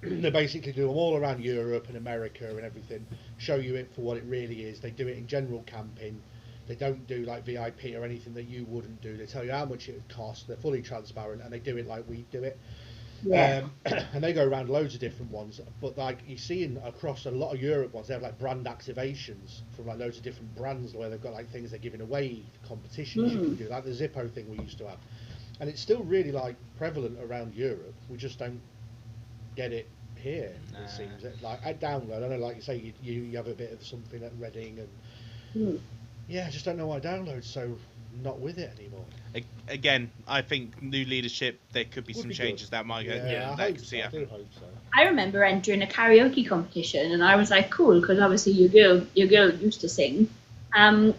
C: They basically do them all around Europe and America and everything, show you it for what it really is. They do it in general camping. They don't do like VIP or anything that you wouldn't do. They tell you how much it would cost. They're fully transparent, and they do it like we do it.
B: Yeah.
C: And they go around loads of different ones, but like you see across a lot of Europe ones, they have like brand activations from like loads of different brands where they've got like things they're giving away, competitions you can do, like the Zippo thing we used to have, and it's still really like prevalent around Europe. We just don't get it here. It seems like at download. I know, like you say, you have a bit of something at Reading, and yeah, I just don't know why download's so not with it anymore.
A: Again, I think new leadership, there could be some changes that might
C: I do hope so.
B: I remember entering a karaoke competition, and I was like, cool, because obviously your girl used to sing. And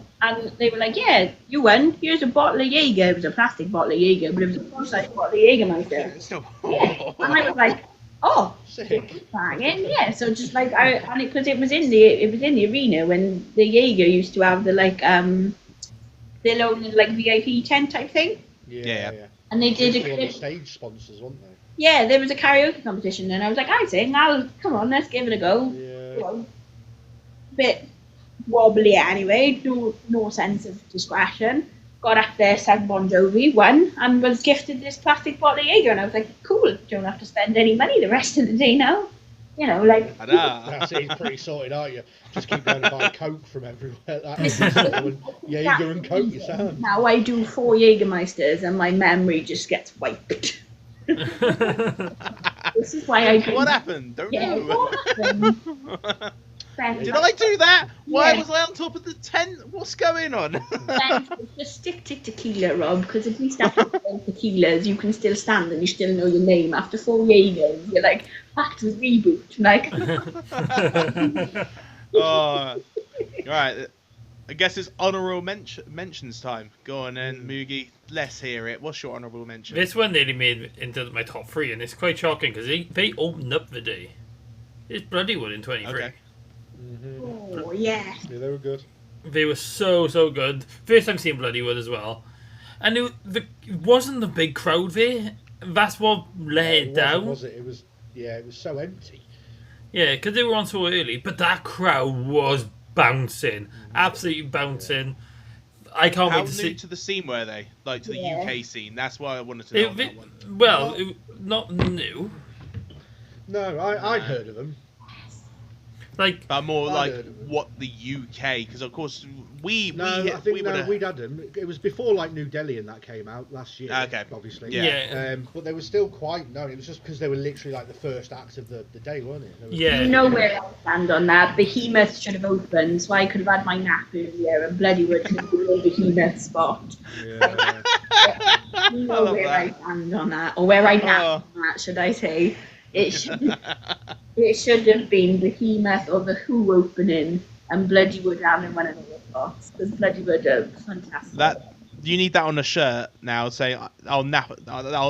B: they were like, yeah, you won. Here's a bottle of Jaeger. It was a plastic bottle of Jaeger, but it was a full-size bottle of Jägermeister. Yeah. And I was like, oh,
C: Sick.
B: banging, yeah. So just like because it was in the arena when the Jaeger used to have the like their own like VIP tent type thing.
A: Yeah.
B: And they did
C: One of the stage sponsors, weren't they?
B: Yeah, there was a karaoke competition, and I was like, I sing. Come on, let's give it a go.
C: Yeah.
B: Well, bit wobbly anyway, no sense of discretion. Got up there, sang Bon Jovi, won, and was gifted this plastic bottle of Jaeger, and I was like, cool, don't have to spend any money the rest of the day now. You know, like...
C: That's it, pretty sorted, aren't you? Just keep going to buy Coke from everywhere. Jaeger and Coke, you sound.
B: Now I do 4 Jägermeisters, and my memory just gets wiped. This is why I...
A: What happened? Don't know.
B: What happened?
A: Did I do that? Why
B: Yeah.
A: was I on top of the tent? What's going on?
B: Just stick to tequila, Rob, because at least after 4 tequilas, you can still stand and you still know your name. After 4 Jaegers, you're like, back to the reboot. Like,
A: Oh, right. I guess it's honourable mentions time. Go on then, Moogie. Let's hear it. What's your honourable mention?
D: This one nearly made it into my top 3, and it's quite shocking because they opened up the day. It's Bloodywood in 23.
A: Okay.
B: Oh, yeah.
C: Yeah, they were good.
D: They were so good. First time seeing Bloodywood as well, and it wasn't the big crowd there. That's what let it down.
C: Was it? It was. Yeah, it was so empty.
D: Yeah, because they were on so early, but that crowd was bouncing, absolutely bouncing. I can't
A: How
D: wait to
A: new
D: see.
A: to the scene were they? Like to the
B: Yeah.
A: UK scene? That's why I wanted to know on that one.
D: Well, not new.
C: No, I'd heard of them.
D: Like,
A: But more
C: I
A: like
C: heard of it.
A: what the UK, because of course we
C: No, I think
A: we
C: no,
A: would've-
C: we'd had them. It was before like New Delhi and that came out last year.
A: Okay.
C: Obviously.
D: yeah,
C: But they were still quite known. It was just because they were literally like the first act of the day, weren't it? They were-
D: yeah.
B: You know where I stand on that. Behemoth should have opened, so I could have had my nap earlier, and Bloodywood should have been the Behemoth spot.
C: Yeah.
B: You know
A: love
B: where
A: that.
B: I stand on that, or where I nap
A: Oh.
B: on that, should I say? It should have been Behemoth or the Who opening, and Bloodywood having one of the spots, because Bloodywood are fantastic.
A: That you need that on a shirt now. Say I'll nap.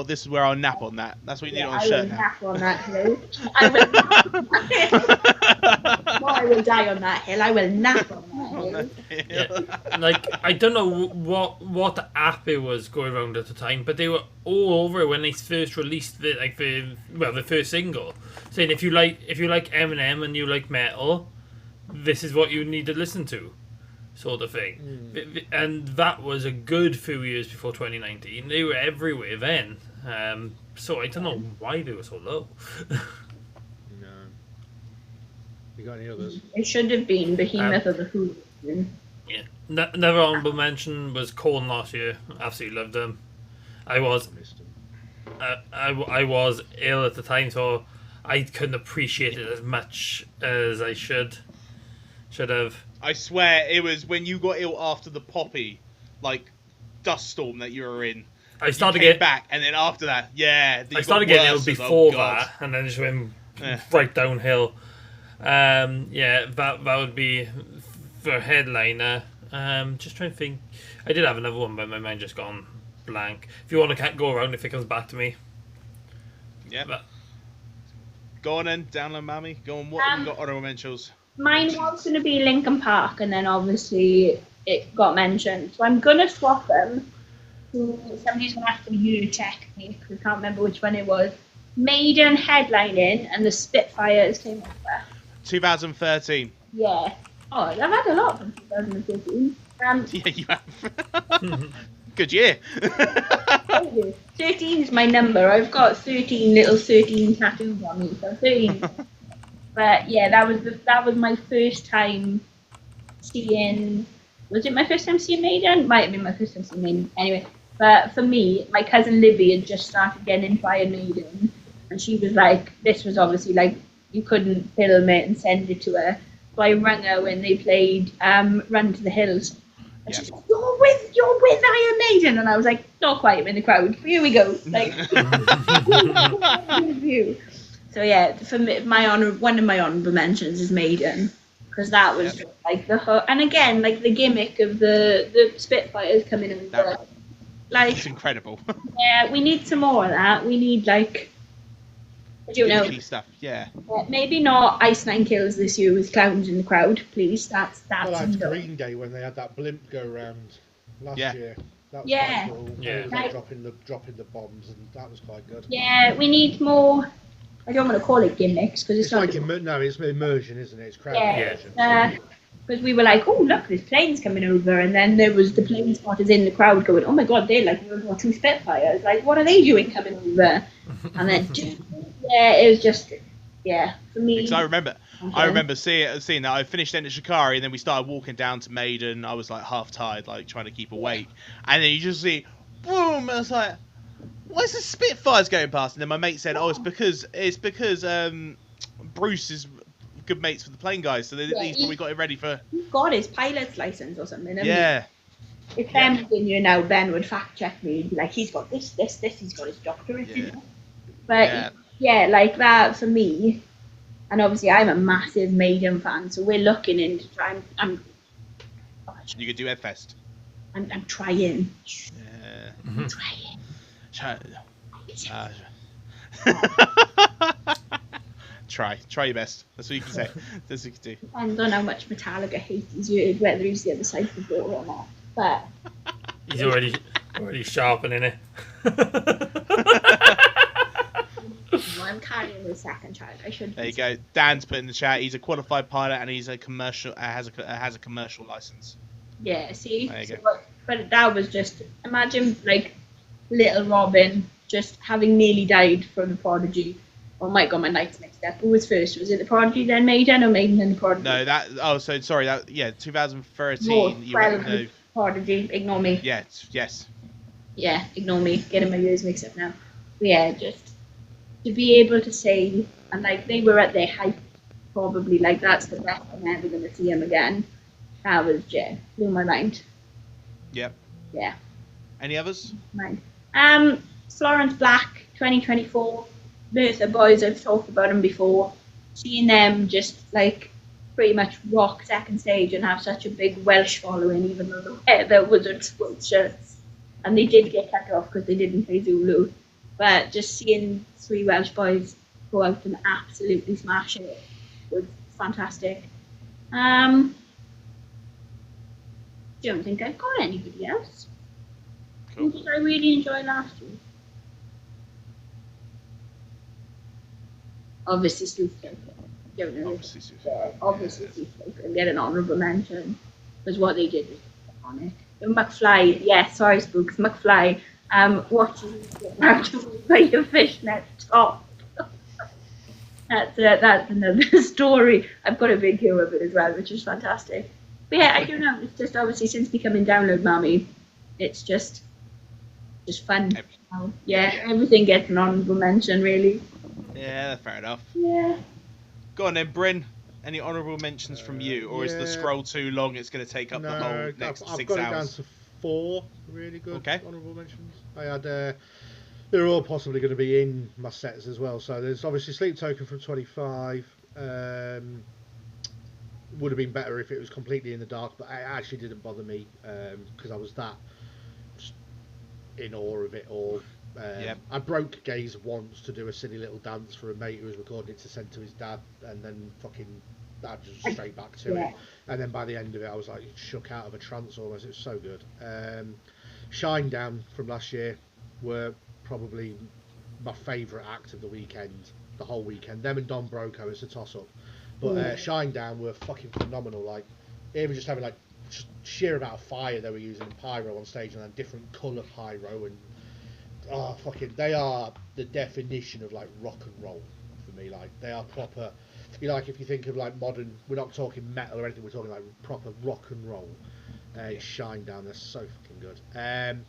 A: This is where I'll nap on that. That's what you need on a
B: I
A: shirt
B: will
A: now.
B: nap on that hill. I will nap on that hill. Well, I will die on that hill. I will nap on that hill.
D: Yeah. Like, I don't know what app it was going around at the time, but they were all over when they first released the first single, saying if you like Eminem and you like metal, this is what you need to listen to, sort of thing. And that was a good few years before 2019. They were everywhere then. So I don't know why they were so low.
C: No. You got any others?
B: It should have been Behemoth or the Who.
D: Yeah. Another honorable mention was Korn last year. Absolutely loved them. I was
C: I missed them.
D: I was ill at the time, so I couldn't appreciate it as much as I should have.
A: I swear it was when you got ill after the Poppy, like dust storm that you were in.
D: I started
A: you came
D: getting
A: back, and then after that, yeah,
D: I started getting ill
A: worse.
D: before
A: Oh, God.
D: that, and then just went
A: Yeah.
D: right downhill. Yeah, that would be for headliner. Just trying to think. I did have another one, but my mind just gone blank. If you want to go around, if it comes back to me.
A: Yeah.
D: But-
A: Go on then, download Mammy. Go on. What have you got honorable mentions?
B: Mine was going to be Linkin Park, and then obviously it got mentioned. So I'm going to swap them. Somebody's going to have to check me, because I can't remember which one it was. Maiden headlining, and the Spitfires came over.
A: 2013.
B: Yeah. Oh, I've had a lot from 2015.
A: Yeah, you have. Good year.
B: 13 is my number. I've got 13 tattoos on me, so 13. But yeah, that was my first time seeing. Was it my first time seeing Maiden? Might have been my first time seeing Maiden. Anyway, but for me, my cousin Libby had just started getting into Iron Maiden, and she was like, this was obviously like you couldn't film it and send it to her. So I rang her when they played Run to the Hills. And she's like, you're with Iron Maiden, and I was like, not quite, I'm in the crowd. Here we go. Like, so yeah, for me, one of my honorable mentions is Maiden, because that was just, like and again, like the gimmick of the Spitfires coming over.
A: That-
B: Like,
A: It's incredible.
B: yeah, we need some more of that. We need like, I don't know.
A: Geeky stuff. Yeah.
B: Maybe not Ice Nine Kills this year with clowns in the crowd, please. That's
C: Well, that's
B: enough.
C: Green Day when they had that blimp go round last
A: Yeah.
C: year. That was
B: Yeah.
C: quite cool.
D: Yeah.
C: They was, like, dropping the bombs, and that was quite good.
B: Yeah, we need more. I don't want to call it gimmicks because
C: It's
B: it's,
C: like
B: not.
C: no, it's immersion, isn't it? It's crowd
B: Yeah.
C: immersion.
B: Because we were like, oh look, there's planes coming over, and then there was the plane spotters in the crowd going, oh my god, they're like World War II Spitfires. Like, what are they doing coming over? And then, yeah, it was just, yeah, for me.
A: Because I remember seeing that. I finished Enter Shikari, and then we started walking down to Maiden. I was like half tired, like trying to keep awake, and then you just see, boom! And I was like, why is the Spitfires going past? And then my mate said, oh, it's because Bruce is good mates with the plane guys, so he's probably got it ready for.
B: He's got his pilot's license or something. hasn't he?
A: Yeah.
B: If Ben was in here now, Ben would fact check me. He'd be like, he's got this, he's got his doctorate.
A: Yeah.
B: But yeah, like that for me. And obviously, I'm a massive Maiden fan, so we're looking into trying.
A: You could do Headfest.
B: I'm trying.
A: Yeah.
B: I'm trying.
A: Try your best. That's what you can say. That's what you can do.
B: Depends on how much Metallica hate he's heard, whether he's the other side of the door or not. But
D: He's already sharpening it.
B: I'm carrying the second child. I should.
A: There you go. Dan's put in the chat. He's a qualified pilot and he's a commercial. Has a commercial license.
B: Yeah. See.
A: There you
B: So,
A: go.
B: but that was just imagine like little Robin just having nearly died from the Prodigy. Oh my god, my nights mixed up. Who was first? Was it the Prodigy then Maiden or Maiden then the Prodigy?
A: No, that. Oh, so sorry. That 2013.
B: No,
A: You went, no.
B: Prodigy. Ignore me.
A: Yes.
B: Yeah, ignore me. Getting my years mixed up now. But yeah, just to be able to say, and like they were at their height, probably like that's the best I'm ever gonna see him again. That was blew my mind.
A: Yep.
B: Yeah,
A: Any others?
B: mind. Florence Black, 2024. Bertha Boys, I've talked about them before. Seeing them just like pretty much rock second stage and have such a big Welsh following, even though the weather was on sports shirts. And they did get cut off because they didn't play Zulu. But just seeing 3 Welsh boys go out and absolutely smash it was fantastic. Don't think I've got anybody else.
A: Cool.
B: Who did I really enjoy last year? Obviously, Sleuth Don't know.
A: Obviously, Susan.
B: Yeah, obviously, Sleuth and get an honourable mention because what they did was iconic. McFly, yeah, sorry, Spooks. McFly, watching out by your fishnet top. That's another story. I've got a video of it as well, which is fantastic. But yeah, I don't know. It's just obviously since becoming Download Mommy, it's just fun. Yeah, everything gets an honourable mention, really.
A: Yeah, fair enough.
B: Yeah.
A: Go on then, Bryn. Any honourable mentions from you, or is the
C: yeah.
A: scroll too long? It's going to take up the whole next
C: I've
A: 6
C: got it down
A: hours.
C: to 4 really good
A: Okay.
C: honourable mentions. I had they're all possibly going to be in my sets as well. So there's obviously Sleep Token from 25. Would have been better if it was completely in the dark, but it actually didn't bother me because I was that in awe of it all.
A: Yep.
C: I broke Gaze once to do a silly little dance for a mate who was recording it to send to his dad, and then fucking that just straight back to it. And then by the end of it, I was like shook out of a trance almost. It was so good. Shine Down from last year were probably my favourite act of the weekend, the whole weekend. Them and Don Broco is a toss up, but Shine Down were fucking phenomenal. Like even just having like just sheer amount of fire they were using in pyro on stage, and then different colour pyro, and fucking they are the definition of like rock and roll for me. Like they are proper. You know, like if you think of like modern, we're not talking metal or anything. We're talking like proper rock and roll. Shine Down, they're so fucking good.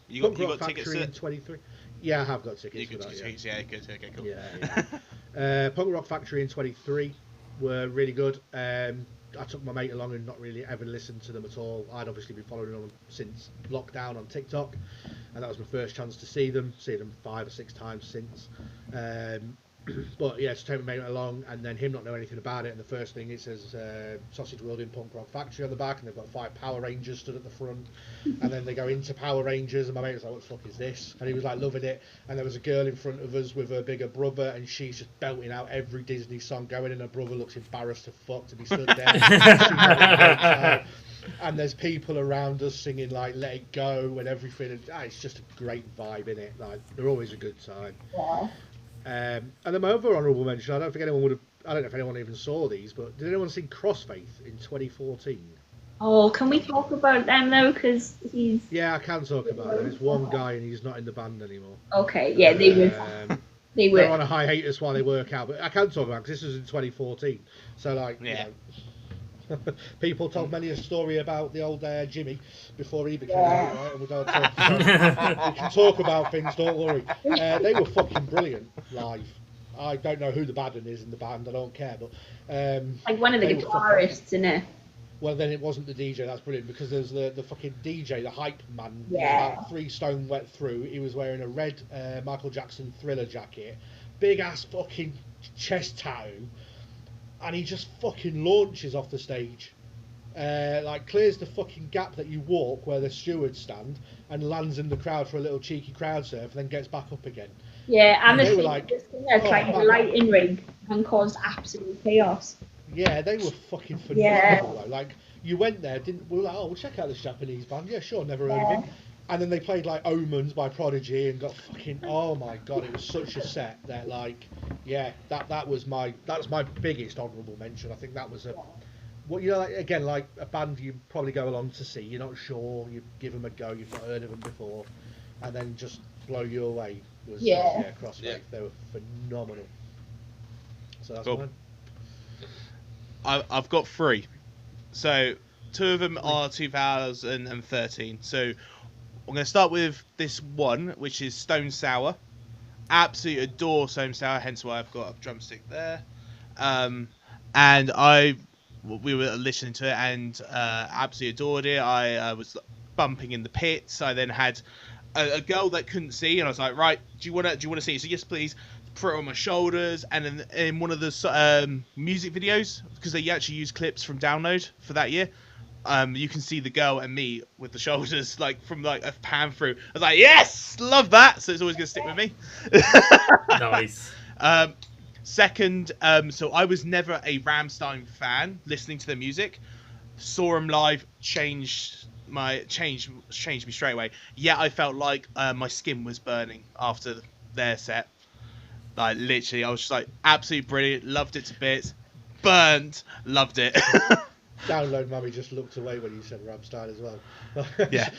A: You
C: Punk
A: got
C: Rock
A: tickets
C: Factory
A: to
C: in 23. Yeah, I have got tickets.
A: You
C: for
A: got
C: that,
A: tickets, yeah, good, okay, cool.
C: Yeah. Punk Rock Factory in 23 were really good. I took my mate along and not really ever listened to them at all. I'd obviously been following them since lockdown on TikTok, and that was my first chance to see them. Seen them 5 or 6 times since. But yeah, to take my mate along, and then him not know anything about it, and the first thing it says Sausage World in Punk Rock Factory on the back, and they've got 5 Power Rangers stood at the front, and then they go into Power Rangers, and my mate was like, what the fuck is this? And he was like loving it, and there was a girl in front of us with her bigger brother, and she's just belting out every Disney song going, and her brother looks embarrassed to fuck to be stood there. She's having a great time. And there's people around us singing like "Let It Go" and everything, and it's just a great vibe in it. Like they're always a good time.
B: Yeah.
C: And then my other honourable mention, I don't think anyone would have. I don't know if anyone even saw these, but did anyone see Crossfaith in 2014?
B: Oh, can we talk about them though? Because he's
C: Yeah, I can talk about it. It's one guy and he's not in the band anymore.
B: okay. Yeah, they were. They
C: They're
B: were.
C: on a hiatus while they work out, but I can talk about it because this was in 2014. So like,
A: Yeah.
C: you know, people told many a story about the old Jimmy before he became
B: Yeah.
C: right, and we don't talk. So we can talk about things. Don't worry. They were fucking brilliant live. I don't know who the bad one is in the band. I don't care, but
B: Like one of the
C: they were
B: guitarists in it.
C: well, then it wasn't the DJ. That's brilliant because there's the fucking DJ, the hype man.
B: Yeah.
C: About 3 stone wet through. He was wearing a red Michael Jackson Thriller jacket, big ass fucking chest tattoo, and he just fucking launches off the stage. like clears the fucking gap that you walk where the stewards stand and lands in the crowd for a little cheeky crowd surf, and then gets back up again.
B: Yeah, and
C: And they
B: the
C: were
B: thing
C: like,
B: this thing there, trying
C: man.
B: to lighting rig and caused absolute chaos.
C: Yeah, they were fucking phenomenal.
B: Yeah.
C: Though. Like, you went there, we were like, oh, we'll check out this Japanese band. Yeah, sure, never heard of it. And then they played like Omens by Prodigy and got fucking, oh my god, it was such a set that like, yeah, that was my biggest honourable mention. I think that was what, you know, like, again, like a band you probably go along to see, you're not sure, you give them a go, you've not heard of them before, and then just blow you away was Crossfaith.
A: Yeah.
C: They were phenomenal. So that's
A: Cool.
C: mine.
A: I've got 3. So 2 of them are 2013. So I'm going to start with this one, which is Stone Sour. Absolutely adore Stone Sour, hence why I've got a drumstick there. And we were listening to it and absolutely adored it. I was bumping in the pits. I then had a girl that couldn't see, and I was like, right, do you want to see? So yes, please. Put it on my shoulders, and in one of the music videos, because they actually use clips from Download for that year, you can see the girl and me with the shoulders like from like a pan through. I was like, yes, love that. So it's always gonna stick with me.
D: Nice.
A: Second, so I was never a Rammstein fan. Listening to their music, saw them live, changed me straight away. Yeah, I felt like my skin was burning after their set. Like literally, I was just like absolutely brilliant, loved it to bits, burnt, loved it.
C: Download Mummy just looked away when you said Rammstein as well.
A: Yeah.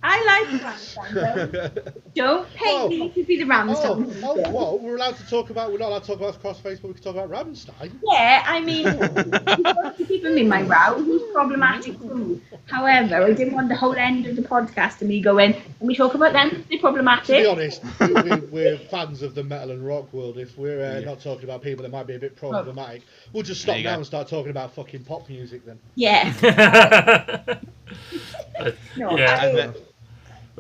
B: I like Rammstein though. Don't pay me to be the Rammstein.
C: What? We're allowed to talk about, we're not allowed to talk about Crossface, but we can talk about Rammstein.
B: Yeah, I mean, you want to keep him in my row. He's problematic too. However, I didn't want the whole end of the podcast to me going, when we talk about them, they're problematic.
C: To be honest, we're fans of the metal and rock world. If we're not talking about people that might be a bit problematic, we'll just stop now and start talking about fucking pop music then.
B: Yeah. No,
D: Yeah.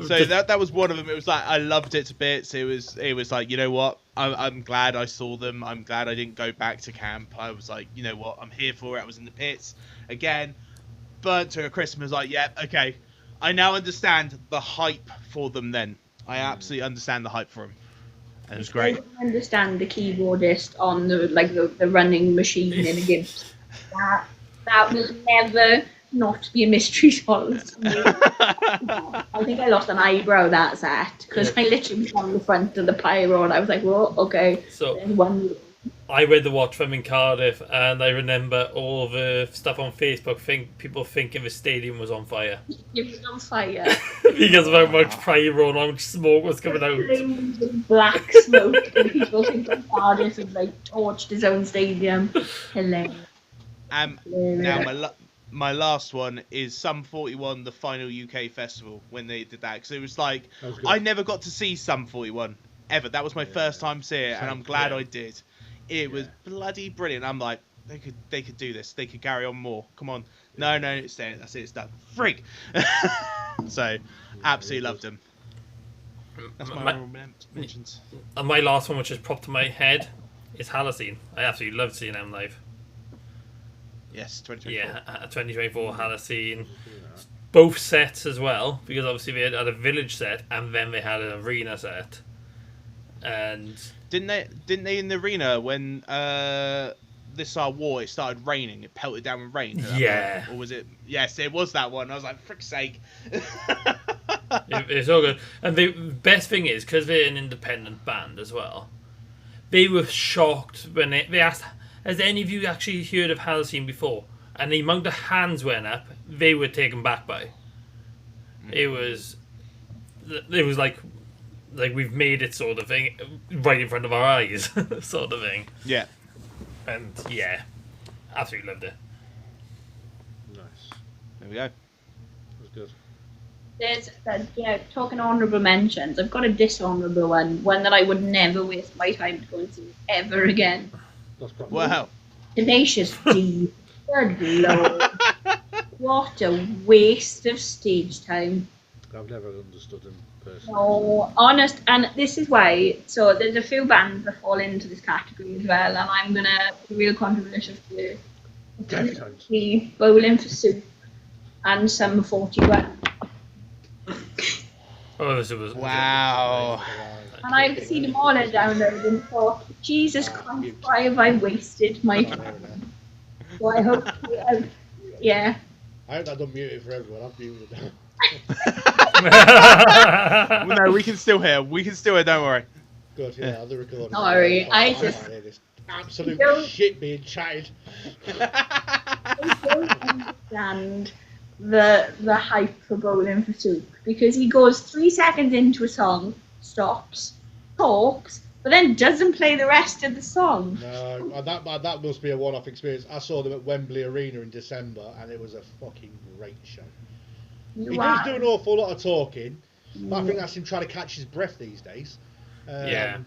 A: So that was one of them. It was like I loved it to bits. It was like, you know what? I'm glad I saw them. I'm glad I didn't go back to camp. I was like, you know what? I'm here for it. I was in the pits again. Burnt to a Christmas. Like, yeah, okay. I now understand the hype for them. Then I absolutely understand the hype for them. And it was great.
B: I don't understand the keyboardist on the running machine in a Gibbs. That was never not be a mystery solved to me. I think I lost an eyebrow that set because I literally was on the front of the pyro and I was like, well, okay.
D: So
B: there's one.
D: I went to watch them in Cardiff, and I remember all the stuff on Facebook. People thinking the stadium was on fire.
B: It was on fire.
D: Because of how much pyro and how much smoke was coming out.
B: Flames and black smoke, and people think that Cardiff had torched his own stadium. Hilarious.
A: Now my last one is Sum 41, the final UK festival, when they did that, because it was like I never got to see Sum 41 ever. That was my first time seeing it, and I'm glad I did. It was bloody brilliant. I'm like, they could do this. They could carry on more. Come on. No, it's there. That's it. It's done. Frig. So, absolutely loved them. That's my mentions.
D: And my last one, which has popped to my head, is Halocene. I absolutely loved seeing them live.
A: Yes, 2024.
D: Yeah, 2024 Halocene. Both sets as well, because obviously they had a village set and then they had an arena set. And
A: didn't they in the arena when this war, it started raining, it pelted down with rain?
D: Yeah.
A: Or was it? Yes, it was that one. I was like, frick's sake.
D: It's all good. And the best thing is, because they're an independent band as well, they were shocked when they asked, has any of you actually heard of Halocene before? And the amount of hands went up, they were taken back by. It was like we've made it sort of thing right in front of our eyes sort of thing.
A: Yeah.
D: And yeah, absolutely loved it.
C: Nice.
A: There we go.
C: That was good.
B: Talking honourable mentions, I've got a dishonourable one that I would never waste my time to go and see ever again.
C: That's quite
A: Wow.
B: Tenacious D. Good lord. What a waste of stage time.
C: I've never understood him personally.
B: No, honest, and this is why. So there's a few bands that fall into this category as well, and I'm gonna be real controversial here.
C: Deftones.
B: The Bowling for Soup and Summer 41.
D: Oh, this was
A: Wow.
B: And I've seen them all and downloaded and thought, Jesus Christ, why have I wasted my time? So I hope, yeah.
C: I hope that don't mute it for everyone. I've muted it.
A: Well, no, we can still hear. We can still hear. Don't worry.
C: Good, yeah, I'll do recording.
B: Sorry, I
C: can't
B: just-
C: hear this absolute
B: Don't-
C: shit being chatted.
B: I don't understand the hype for Bowling for Soup because he goes 3 seconds into a song, stops, talks, but then doesn't play the rest of the song.
C: No, that must be a one-off experience. I saw them at Wembley Arena in December, and it was a fucking great show. He does do an awful lot of talking, but I think that's him trying to catch his breath these days.
D: Yeah.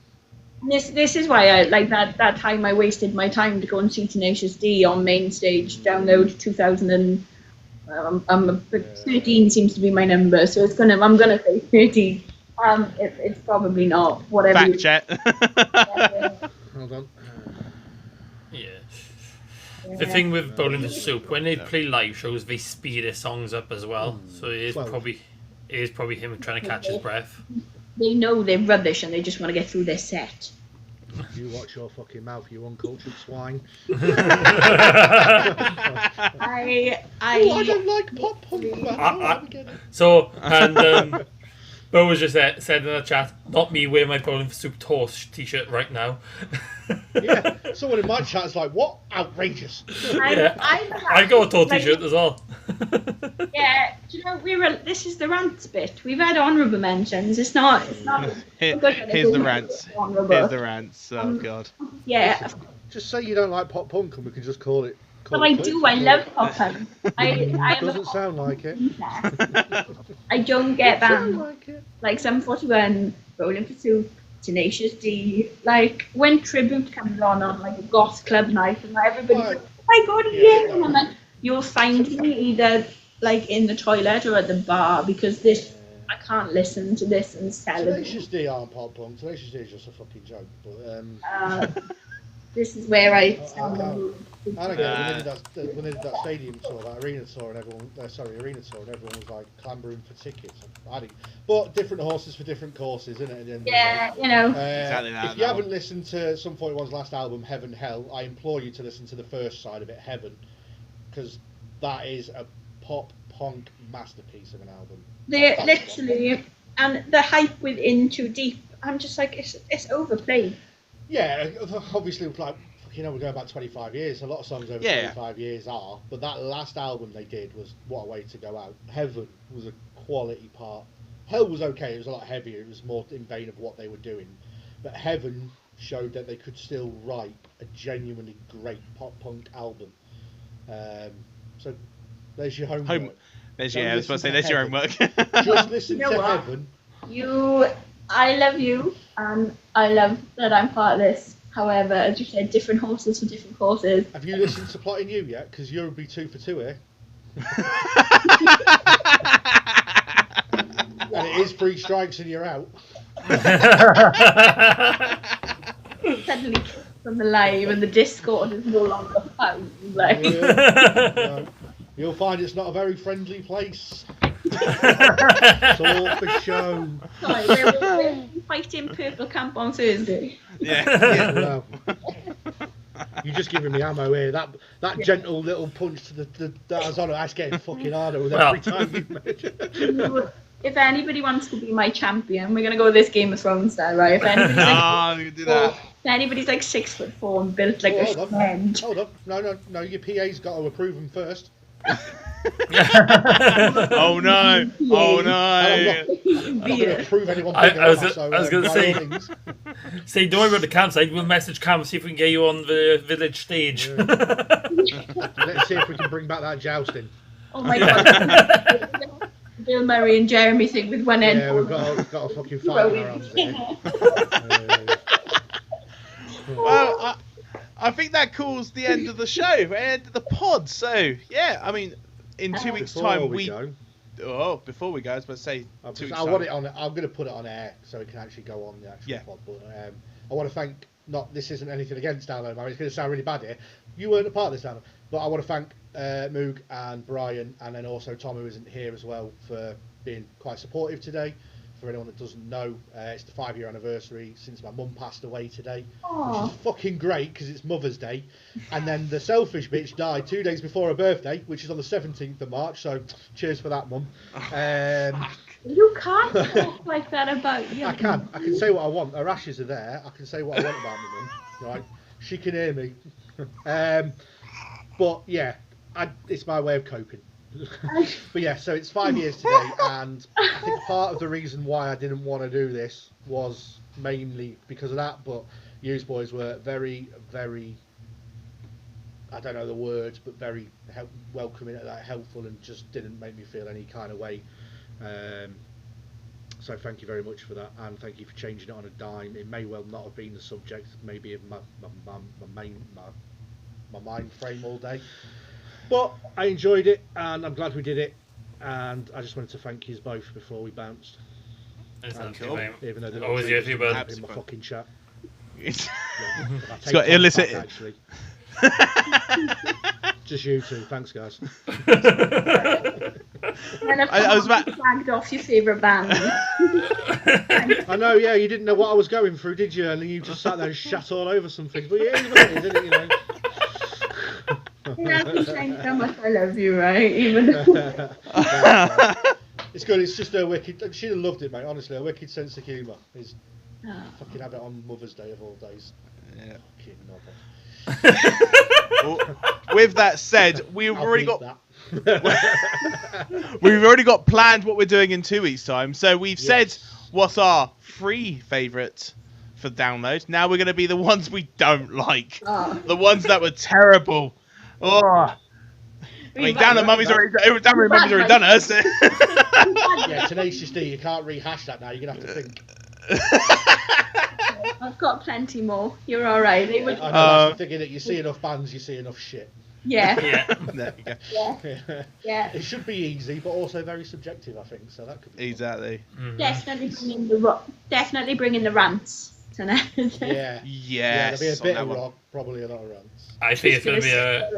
B: This is why I like that time I wasted my time to go and see Tenacious D on main stage. Download 2000 and 13 seems to be my number, so I'm gonna say 13. It's probably not whatever.
A: Fact check.
C: Hold on.
D: Yeah. The thing with Bowling for Soup, when they play live shows, they speed their songs up as well. So it is
C: 12.
D: probably him trying to catch his breath.
B: They know they're rubbish and they just want to get through their set.
C: You watch your fucking mouth, you uncultured swine.
B: I
C: I don't like pop punk. Man. I get it.
D: So, and Bo was just said in the chat, not me wearing my Bowling for Soup Toast t-shirt right now.
C: Yeah, someone in my chat's like, what? Outrageous.
D: Yeah. I got a Toast t-shirt as well.
B: Yeah, do you know this is the rants bit. We've had honourable mentions. It's not.
A: Here's the rants.
B: Honourable.
A: Here's the rants. Oh god.
B: Yeah,
C: Just say you don't like pop punk and we can just call it.
B: but I do. I love pop punk. I am a
C: Doesn't sound like it.
B: I don't get
C: Sound
B: that.
C: like it.
B: Like Sum 41, Bowling for Soup, Tenacious D. Like when Tribute comes on like a goth club night and everybody's like, oh my god, yeah. And I'm like, you'll find me either like in the toilet or at the bar because I can't listen to this and celebrate.
C: Tenacious D aren't pop punk. Tenacious D is just a fucking joke. But
B: This is where I
C: I don't get it. When they did that stadium tour, that arena tour, and everyone, arena tour, and everyone was like clambering for tickets. I didn't. But different horses for different courses, isn't it? At the end of the day?
B: Yeah, you know.
A: Exactly that,
C: If you
A: no.
C: haven't listened to Sum 41's last album, Heaven Hell, I implore you to listen to the first side of it, Heaven, because that is a pop punk masterpiece of an album.
B: They're literally, and the hype with In Too Deep, I'm just like, it's overplayed.
C: Yeah, obviously, like, we're going back 25 years. A lot of songs over
A: Yeah.
C: 25 years are, but that last album they did was what a way to go out. Heaven was a quality part. Hell was okay. It was a lot heavier. It was more in vein of what they were doing. But Heaven showed that they could still write a genuinely great pop punk album. So there's your homework.
A: There's
C: Don't
A: I was about to say,
C: listen
A: there's
C: to
A: your homework.
C: Just listen
B: You know
C: to
B: what?
C: Heaven.
B: I love you, and I love that I'm part of this. However, as you said, different horses for different courses.
C: Have you listened to Plotting You yet? Because you'll be 2 for 2 here. And it is 3 strikes and you're out.
B: Suddenly from the live and the Discord is no longer found. Like,
C: No. You'll find it's not a very friendly place. It's all for show.
B: sorry, we're fighting Purple Camp on Thursday.
A: yeah.
C: Well, you're just giving me ammo here. That gentle little punch to that was on it. That's getting fucking harder with every time you mention.
B: If anybody wants to be my champion, we're gonna go this Game of Thrones style, right? If anybody's like,
A: Oh, you can do that.
B: if anybody's like 6'4" and built like a
C: Hold
B: friend,
C: Hold up. No. Your PA's got to approve them first.
A: Oh no! Oh no!
C: I'm not going to approve anyone.
D: I was
C: so,
D: gonna
C: by
D: say-
C: all means.
D: Say, don't worry about the campsite. We'll message Cam, see if we can get you on the village stage.
C: Let's see if we can bring back that jousting.
B: oh my god, Bill Murray and Jeremy thing with one end.
C: Yeah, we've got a fucking fight in our hands there.
A: Well, I think that calls the end of the show, end of the pod. So yeah, I mean, in 2 weeks'
C: Before
A: time
C: we go,
A: before we go, I was about to say 2 weeks'
C: I want
A: time.
C: it on. I'm going to put it on air so it can actually go on the actual
A: Yeah.
C: pod. But I want to thank. Not this isn't anything against Download, man. It's going to sound really bad here. You weren't a part of this, Download, But I want to thank Moog and Brian, and then also Tom, who isn't here as well, for being quite supportive today. For anyone that doesn't know, it's the 5-year anniversary since my mum passed away today,
B: Aw.
C: which is fucking great because it's Mother's Day. And then the selfish bitch died 2 days before her birthday, which is on the 17th of March. So cheers for that, Mum.
B: You can't talk like that about you.
C: I can say what I want. Her ashes are there. I can say what I want about my mum. Right? She can hear me. But yeah, it's my way of coping. But yeah, so it's 5 years today, and I think part of the reason why I didn't want to do this was mainly because of that. But you boys were very, very, I don't know the words, but very welcoming, helpful, and just didn't make me feel any kind of way. So thank you very much for that, and thank you for changing it on a dime. It may well not have been the subject, maybe of my mind frame all day, but I enjoyed it, and I'm glad we did it. And I just wanted to thank you both before we bounced.
D: It's not
A: Cool.
C: Even though they're
D: Always
C: not
D: get you, bud.
C: in my fucking chat.
A: It's
C: It's
A: got illicit.
C: Actually. Just you two. Thanks, guys.
B: And
A: I was about-
B: flagged off your favourite band.
C: I know, yeah, you didn't know what I was going through, did you? And you just sat there and shat all over some things. But yeah, it is what it is, isn't it? You know.
B: You have to saying how much I love you, right? Even though
C: It's good. It's just her wicked. She'd have loved it, mate. Honestly, her wicked sense of humour is fucking have it on Mother's Day of all days.
A: Yeah.
C: Fucking knobber.
A: Well, with that said, we've
C: I'll
A: already
C: beat
A: got
C: that.
A: we've already got planned what we're doing in 2 weeks' time. So we've said
C: Yes.
A: what's our free favourite for download. Now we're going to be the ones we don't like, the ones that were terrible. Oh, I mean, Dan and Mummy's already done us.
C: Yeah, Tenacious D. You can't rehash that now. You're gonna have to think.
B: I've got plenty more. You're all right. They would,
C: I know, that's the thinking that you see enough bands, you see enough shit.
B: yeah,
D: Yeah.
A: There you go.
B: yeah.
C: It should be easy, but also very subjective, I think. So that could be fun.
A: Exactly.
B: Definitely bringing the rants tonight.
C: Yeah.
A: Yes.
C: There'll be a bit
A: on
C: of
A: that one.
C: rock, probably a lot of rants.
D: I think it's going to be a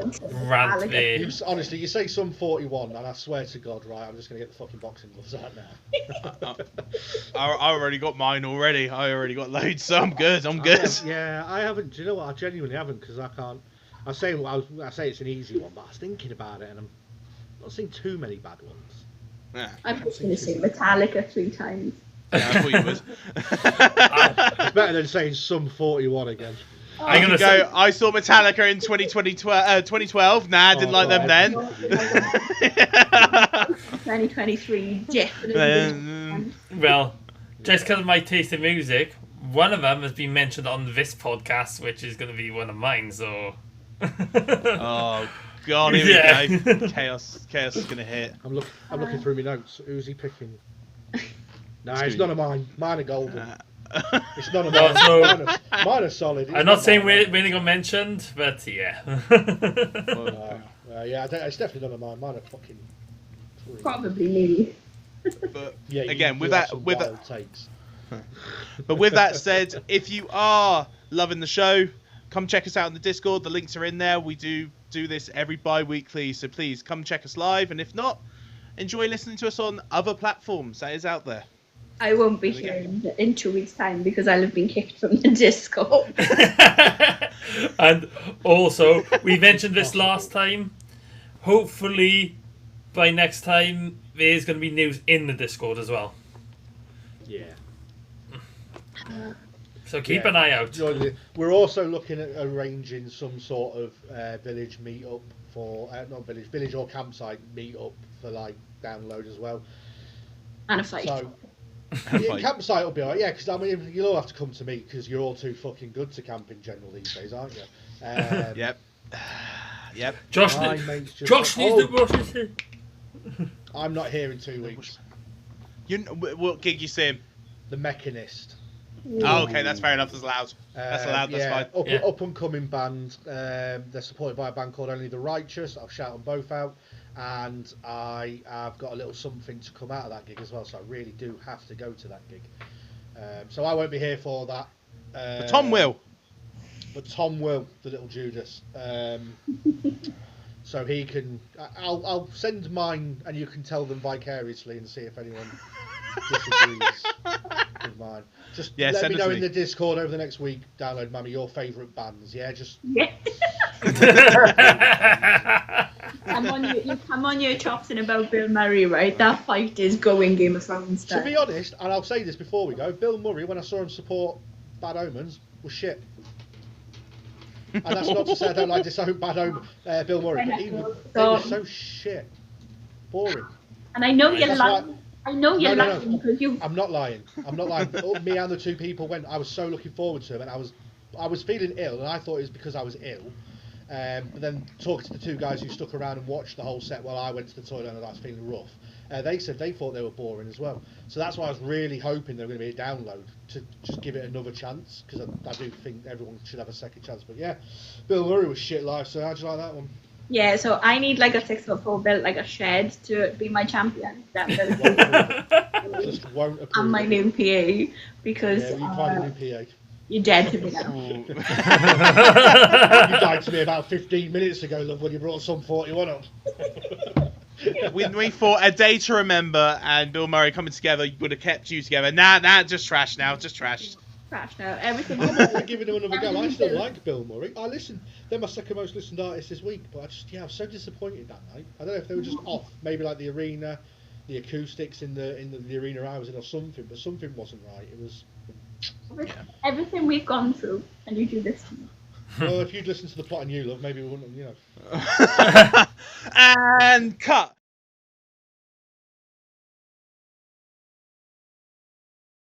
D: rant day.
C: Honestly, you say some 41, and I swear to God, right, I'm just going to get the fucking boxing gloves out now.
A: I already got mine already. I already got loads, so I'm good. I'm good.
C: I haven't. Do you know what? I genuinely haven't, because I can't. I say it's an easy one, but I was thinking about it, and I'm not seeing too many bad ones.
A: Yeah.
B: I'm just going to say Metallica 3 times.
A: Yeah, I thought you would.
C: It's better than saying some 41 again.
D: I'm
A: You
D: going to
A: go.
D: say,
A: I saw Metallica in 2012. Nah, I didn't like them then.
B: 2023, definitely.
D: well, just because of my taste in music, one of them has been mentioned on this podcast, which is going to be one of mine, so...
A: Oh God, here
D: Yeah.
A: we go. Chaos is gonna hit.
C: I'm looking through my notes. Who's he picking? No, it's
A: Screw
C: none of mine. Mine are golden.
A: Uh,
C: It's none of
D: No,
C: mine.
D: so-
C: Mine are solid. It's
D: I'm not saying
C: mine.
D: Winnie got mentioned, but yeah.
C: Yeah, it's definitely none of mine. Mine are fucking.
B: Probably me.
A: but
C: Yeah, you
A: again,
C: do
A: with
C: have
A: that,
C: some
A: with
C: wild
A: that,
C: takes.
A: but with that said, if you are loving the show, come check us out on the Discord. The links are in there. We do this every bi-weekly, so please come check us live. And if not, enjoy listening to us on other platforms that is out there.
B: I won't be
A: There we
B: here in 2 weeks' time because I'll have been kicked from the Discord.
D: And also, we mentioned this last time. Hopefully, by next time, there's going to be news in the Discord as well.
C: Yeah.
D: So keep
C: Yeah.
D: an eye out.
C: We're also looking at arranging some sort of village meetup for not village or campsite meetup for like download as well.
B: And a fight.
C: So
A: And
C: yeah,
A: fight.
C: campsite will be alright. Yeah, because I mean you'll all have to come to me because you're all too fucking good to camp in general these days, aren't you?
A: Yep. Yep.
D: Josh,
C: My mate's just
D: Josh
C: like,
D: needs to brush his hair.
C: I'm not here in 2 weeks.
A: What gig you seeing?
C: The Mechanist.
A: Oh, okay, that's fair enough. That's loud. That's allowed. That's
C: yeah,
A: fine.
D: Yeah.
C: Up and coming band. They're supported by a band called Only the Righteous. I'll shout them both out. And I've got a little something to come out of that gig as well, so I really do have to go to that gig. So I won't be here for that.
A: But Tom will.
C: But Tom will, the little Judas. So he can. I'll send mine, and you can tell them vicariously and see if anyone disagrees with mine. Just let me know in the Discord over the next week. Download, Mummy, your favourite bands. Yeah, just.
B: Yeah. You come on your chops in about Bill Murray, right? That fight is going Game of Thrones style.
C: To be honest, and I'll say this before we go, Bill Murray, when I saw him support Bad Omens, was shit. And that's not to say I don't like Bill Murray, but he was so shit. Boring.
B: And I know you're lying. I know you're lying because you.
C: I'm not lying. Me and the two people went. I was so looking forward to him, and I was feeling ill, and I thought it was because I was ill. But then talking to the two guys who stuck around and watched the whole set while I went to the toilet and I was feeling rough, they said they thought they were boring as well. So that's why I was really hoping there were going to be a download to just give it another chance, because I do think everyone should have a second chance. But yeah, Bill Murray was shit live. So how'd you like that one?
B: Yeah, so I need like a 6'4" built like a shed to be my champion.
C: Just won't approve.
B: And my new PA because
C: you find a new PA.
B: You're dead to me now.
C: You died to me about 15 minutes ago, love, when you brought some 41 up.
A: When we thought A Day to Remember and Bill Murray coming together would have kept you together. Nah, just trash now, just trash.
B: Trash now, everything.
C: I'm giving him another go. I still like Bill Murray. I listen. They're my second most listened artist this week, but I was so disappointed that night. I don't know if they were just off, maybe like the arena, the acoustics in the arena I was in or something, but something wasn't right. It was.
B: Everything we've gone through, and you do this to me.
C: Well, if you'd listened to the plot and you love, maybe we wouldn't,
A: And cut.